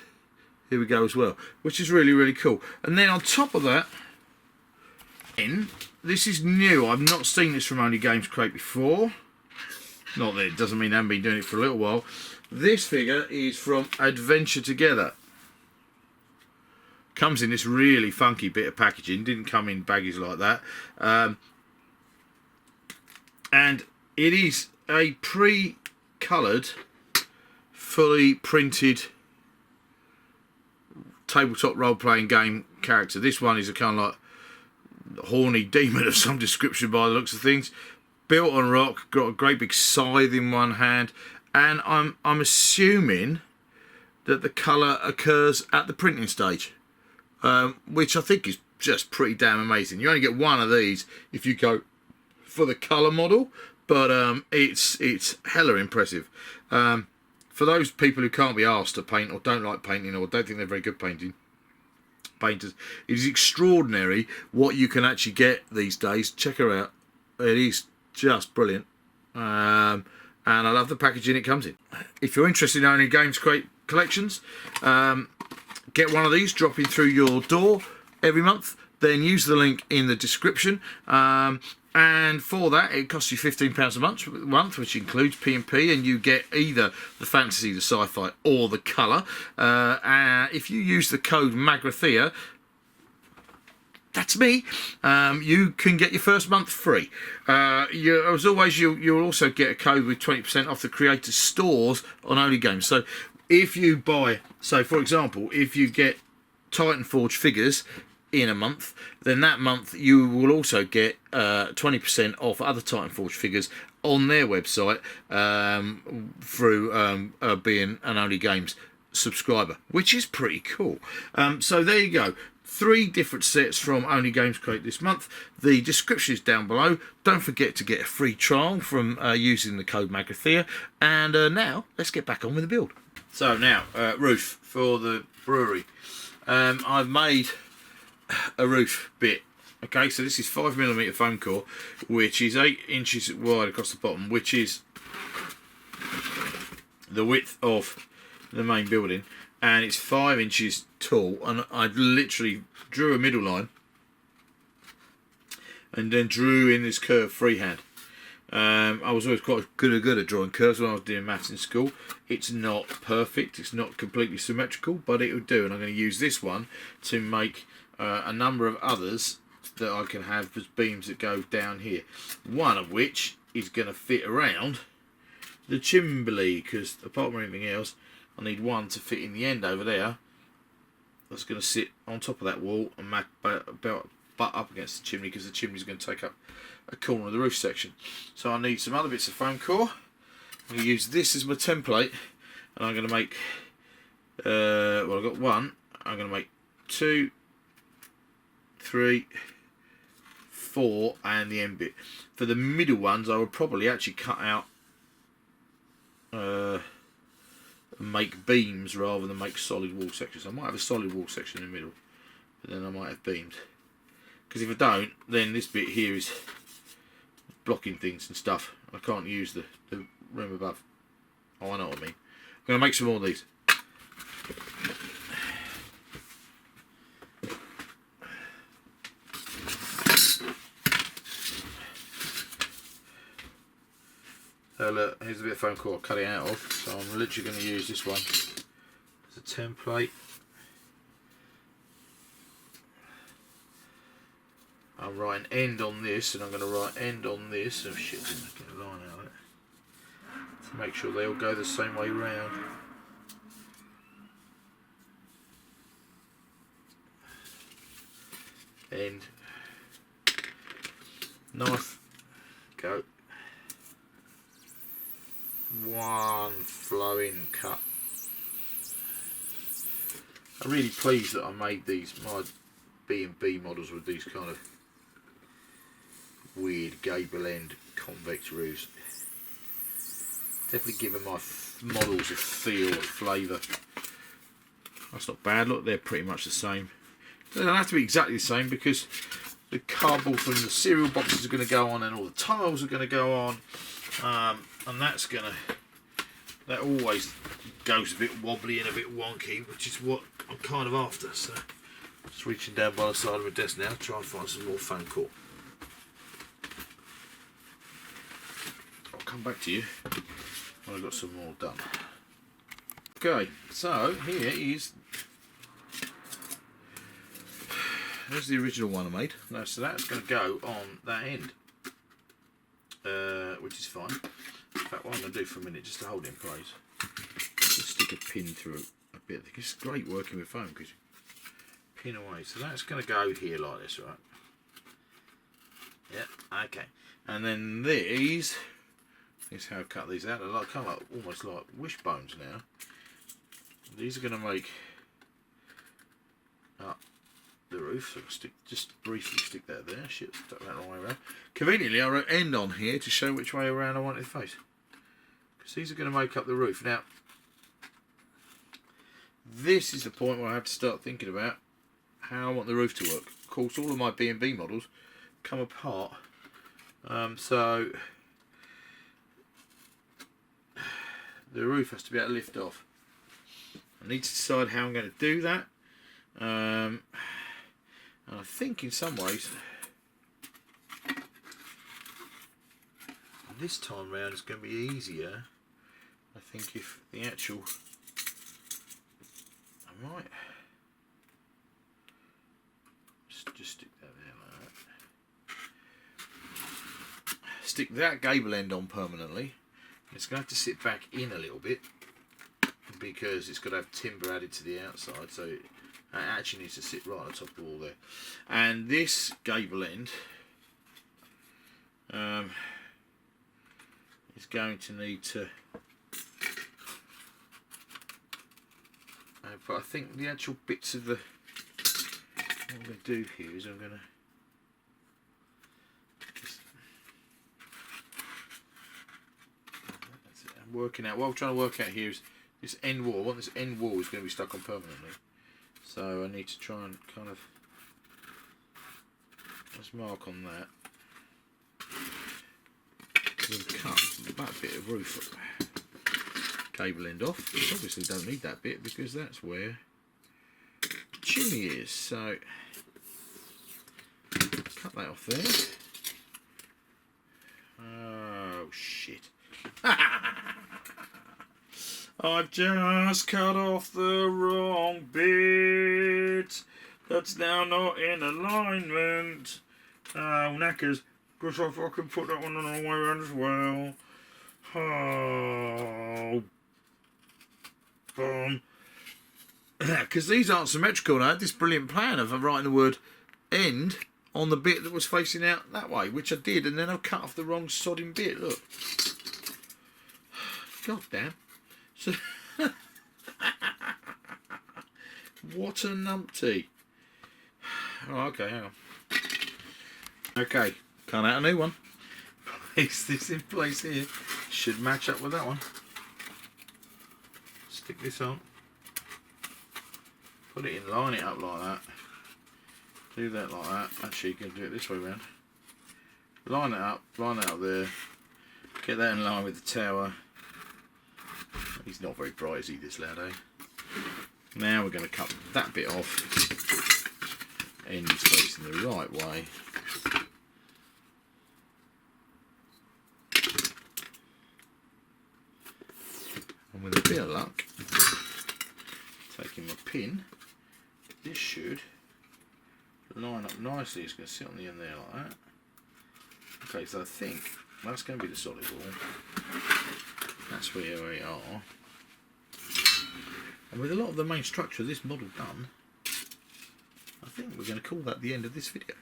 Here we go as well, which is really, really cool. And then on top of that, this is new. I've not seen this from Only Games Crate before. Not that it doesn't mean I haven't been doing it for a little while. This figure is from Adventure Together. Comes in this really funky bit of packaging. Didn't come in baggies like that. And it is a pre-coloured, fully printed tabletop role-playing game character. This one is a kind of like horny demon of some description by the looks of things. Built on rock, got a great big scythe in one hand, and I'm assuming that the colour occurs at the printing stage, which I think is just pretty damn amazing. You only get one of these if you go for the colour model, but it's hella impressive. For those people who can't be asked to paint or don't like painting or don't think they're very good painters, it is extraordinary what you can actually get these days. Check her out. It is just brilliant. And I love the packaging it comes in. If you're interested in owning Games Crate collections, get one of these dropping through your door every month. Then use the link in the description. And for that, it costs you £15 a month, which includes P&P, and you get either the fantasy, the sci-fi, or the colour. If you use the code MAGRATHEA, that's me. You can get your first month free. As always, you'll also get a code with 20% off the creators' stores on Only Games. So if you buy, so for example, if you get Titanforge figures in a month, then that month you will also get 20% off other Titanforge figures on their website through being an Only Games subscriber, which is pretty cool. So there you go. 3 different sets from Only Games Create this month. The description is down below. Don't forget to get a free trial from using the code Magathea. And now let's get back on with the build. So now roof for the brewery. I've made a roof bit. Okay, so this is 5mm foam core, which is 8 inches wide across the bottom, which is the width of the main building, and it's 5 inches tall. And I literally drew a middle line and then drew in this curve freehand. I was always quite good at drawing curves when I was doing maths in school. It's not perfect, it's not completely symmetrical, but it will do. And I'm going to use this one to make a number of others that I can have as beams that go down here. One of which is going to fit around the chimney, because apart from anything else, I need one to fit in the end over there. That's going to sit on top of that wall and butt up against the chimney, because the chimney is going to take up a corner of the roof section. So I need some other bits of foam core. I'm going to use this as my template, and I'm going to make well, I've got one. I'm going to make 2, 3, 4, and the end bit. For the middle ones, I would probably actually cut out make beams rather than make solid wall sections. I might have a solid wall section in the middle, but then I might have beams, because if I don't, then this bit here is blocking things and stuff. I can't use the room above. Oh, I know what I mean. I'm going to make some more of these. So look, here's a bit of foam core I'll cut it out of. So I'm literally going to use this one as a template. I'll write an end on this, and I'm going to write end on this. Oh shit, I didn't get a line out of it. To make sure they all go the same way round. End. Knife. Go. One flowing cut. I'm really pleased that I made these, my B&B models with these kind of weird gable end convex roofs. Definitely giving my models a feel, a flavour. That's not bad. Look, they're pretty much the same. They don't have to be exactly the same, because the cardboard from the cereal boxes are going to go on, and all the tiles are going to go on, and that's going to, that always goes a bit wobbly and a bit wonky, which is what I'm kind of after. So just reaching down by the side of my desk now to try and find some more foam core. I'll come back to you when I've got some more done. Okay, so here is, there's the original one I made. No, so that's going to go on that end, which is fine. In fact, what I'm going to do for a minute, just to hold it in place, just stick a pin through a bit. I think it's great working with foam, because you pin away. So that's going to go here like this, right? Yeah, okay. And then these, here's how I cut these out. They're like, kind of like, almost like wishbones now. These are going to make up the roof. So I'll just briefly stick that there. Shit, stuck that the wrong way around. Conveniently, I wrote end on here to show which way around I want it to face, because these are going to make up the roof. Now, this is the point where I have to start thinking about how I want the roof to work. Of course, all of my B&B models come apart, so the roof has to be able to lift off. I need to decide how I'm going to do that, and I think in some ways this time round it's going to be easier. I think if the actual, I might just stick that stick that gable end on permanently. It's going to have to sit back in a little bit because it's got to have timber added to the outside, so it actually needs to sit right on the top of the wall there. And this gable end is going to need to, but I think the actual bits of the, what I'm going to do here is I'm going to working out, what I'm trying to work out here is this end wall. I want this end wall is going to be stuck on permanently, so I need to try and kind of just mark on that, then cut that bit of roof cable end off. Obviously don't need that bit because that's where the chimney is, so cut that off there. Oh shit. I've just cut off the wrong bit. That's now not in alignment. Oh, knackers. Guess if I can put that one on the way around as well. Oh. Because these aren't symmetrical, and I had this brilliant plan of writing the word end on the bit that was facing out that way, which I did, and then I've cut off the wrong sodding bit. Look. God damn. So what a numpty. Oh, okay, hang on. Okay, cut out a new one. Place this in place here. Should match up with that one. Stick this on. Put it in, line it up like that. Do that like that. Actually, you can do it this way round. Line it up there. Get that in line with the tower. He's not very bright, is he, this lad, eh? Now we're going to cut that bit off. End is facing the right way. And with a bit of luck, taking my pin, this should line up nicely. It's going to sit on the end there like that. Okay, so I think that's going to be the solid wall. That's where we are. And with a lot of the main structure of this model done, I think we're going to call that the end of this video.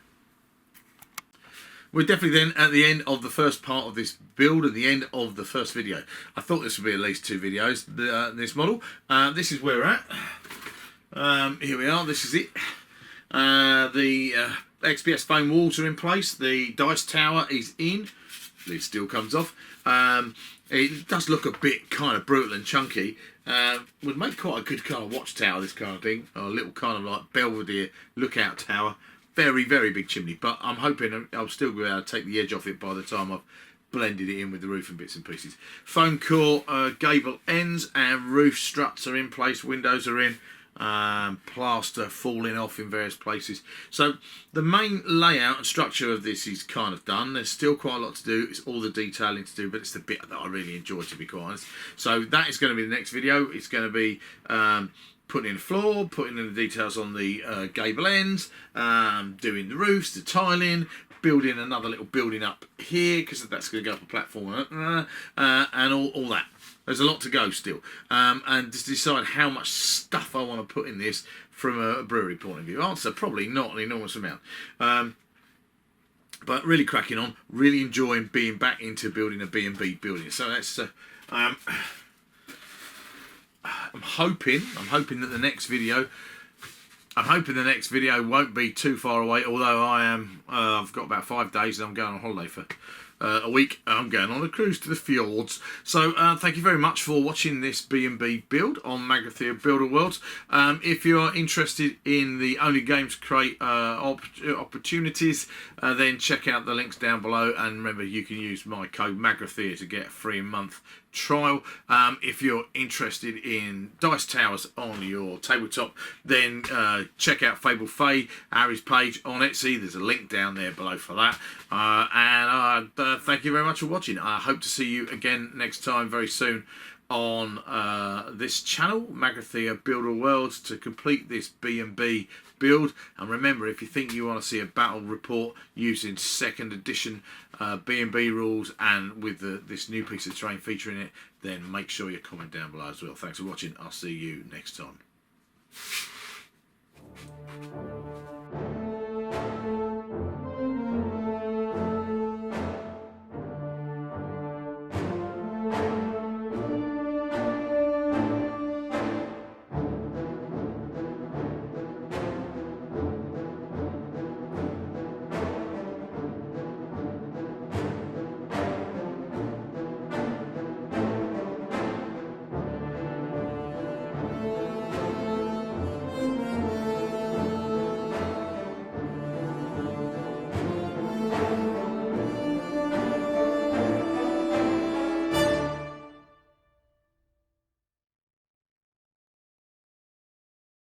We're definitely then at the end of the first part of this build, at the end of the first video. I thought this would be at least 2 videos, this model. This is where we're at. Here we are, this is it. The XPS foam walls are in place, the dice tower is in, it still comes off. It does look a bit kind of brutal and chunky. Would make quite a good kind of watchtower, this kind of thing, or a little kind of like Belvedere lookout tower. Very, very big chimney, but I'm hoping I'll still be able to take the edge off it by the time I've blended it in with the roof and bits and pieces. Foam core gable ends and roof struts are in place, windows are in, plaster falling off in various places. So the main layout and structure of this is kind of done. There's still quite a lot to do. It's all the detailing to do, but it's the bit that I really enjoy, to be quite honest. So that is going to be the next video. It's going to be putting in the floor, putting in the details on the gable ends, doing the roofs, the tiling, building another little building up here because that's going to go up a platform, and all that. There's a lot to go still, and to decide how much stuff I want to put in this from a brewery point of view. Answer, probably not an enormous amount. But really cracking on, really enjoying being back into building a B&B building. So that's I'm hoping that the next video, won't be too far away. Although I've got about 5 days and I'm going on holiday for a week. I'm going on a cruise to the fjords. So thank you very much for watching this B&B build on Magrathea Builder Worlds. If you are interested in the Only Games Crate opportunities, then check out the links down below, and remember you can use my code Magrathea to get a free month trial. If you're interested in dice towers on your tabletop, then check out Fabled Fey, Harry's page on Etsy. There's a link down there below for that. And thank you very much for watching. I hope to see you again next time very soon on this channel, Magathia Builder Worlds, to complete this B&B build. And remember, if you think you want to see a battle report using 2nd edition B&B rules and with this new piece of terrain featuring it, then make sure you comment down below as well. Thanks for watching. I'll see you next time.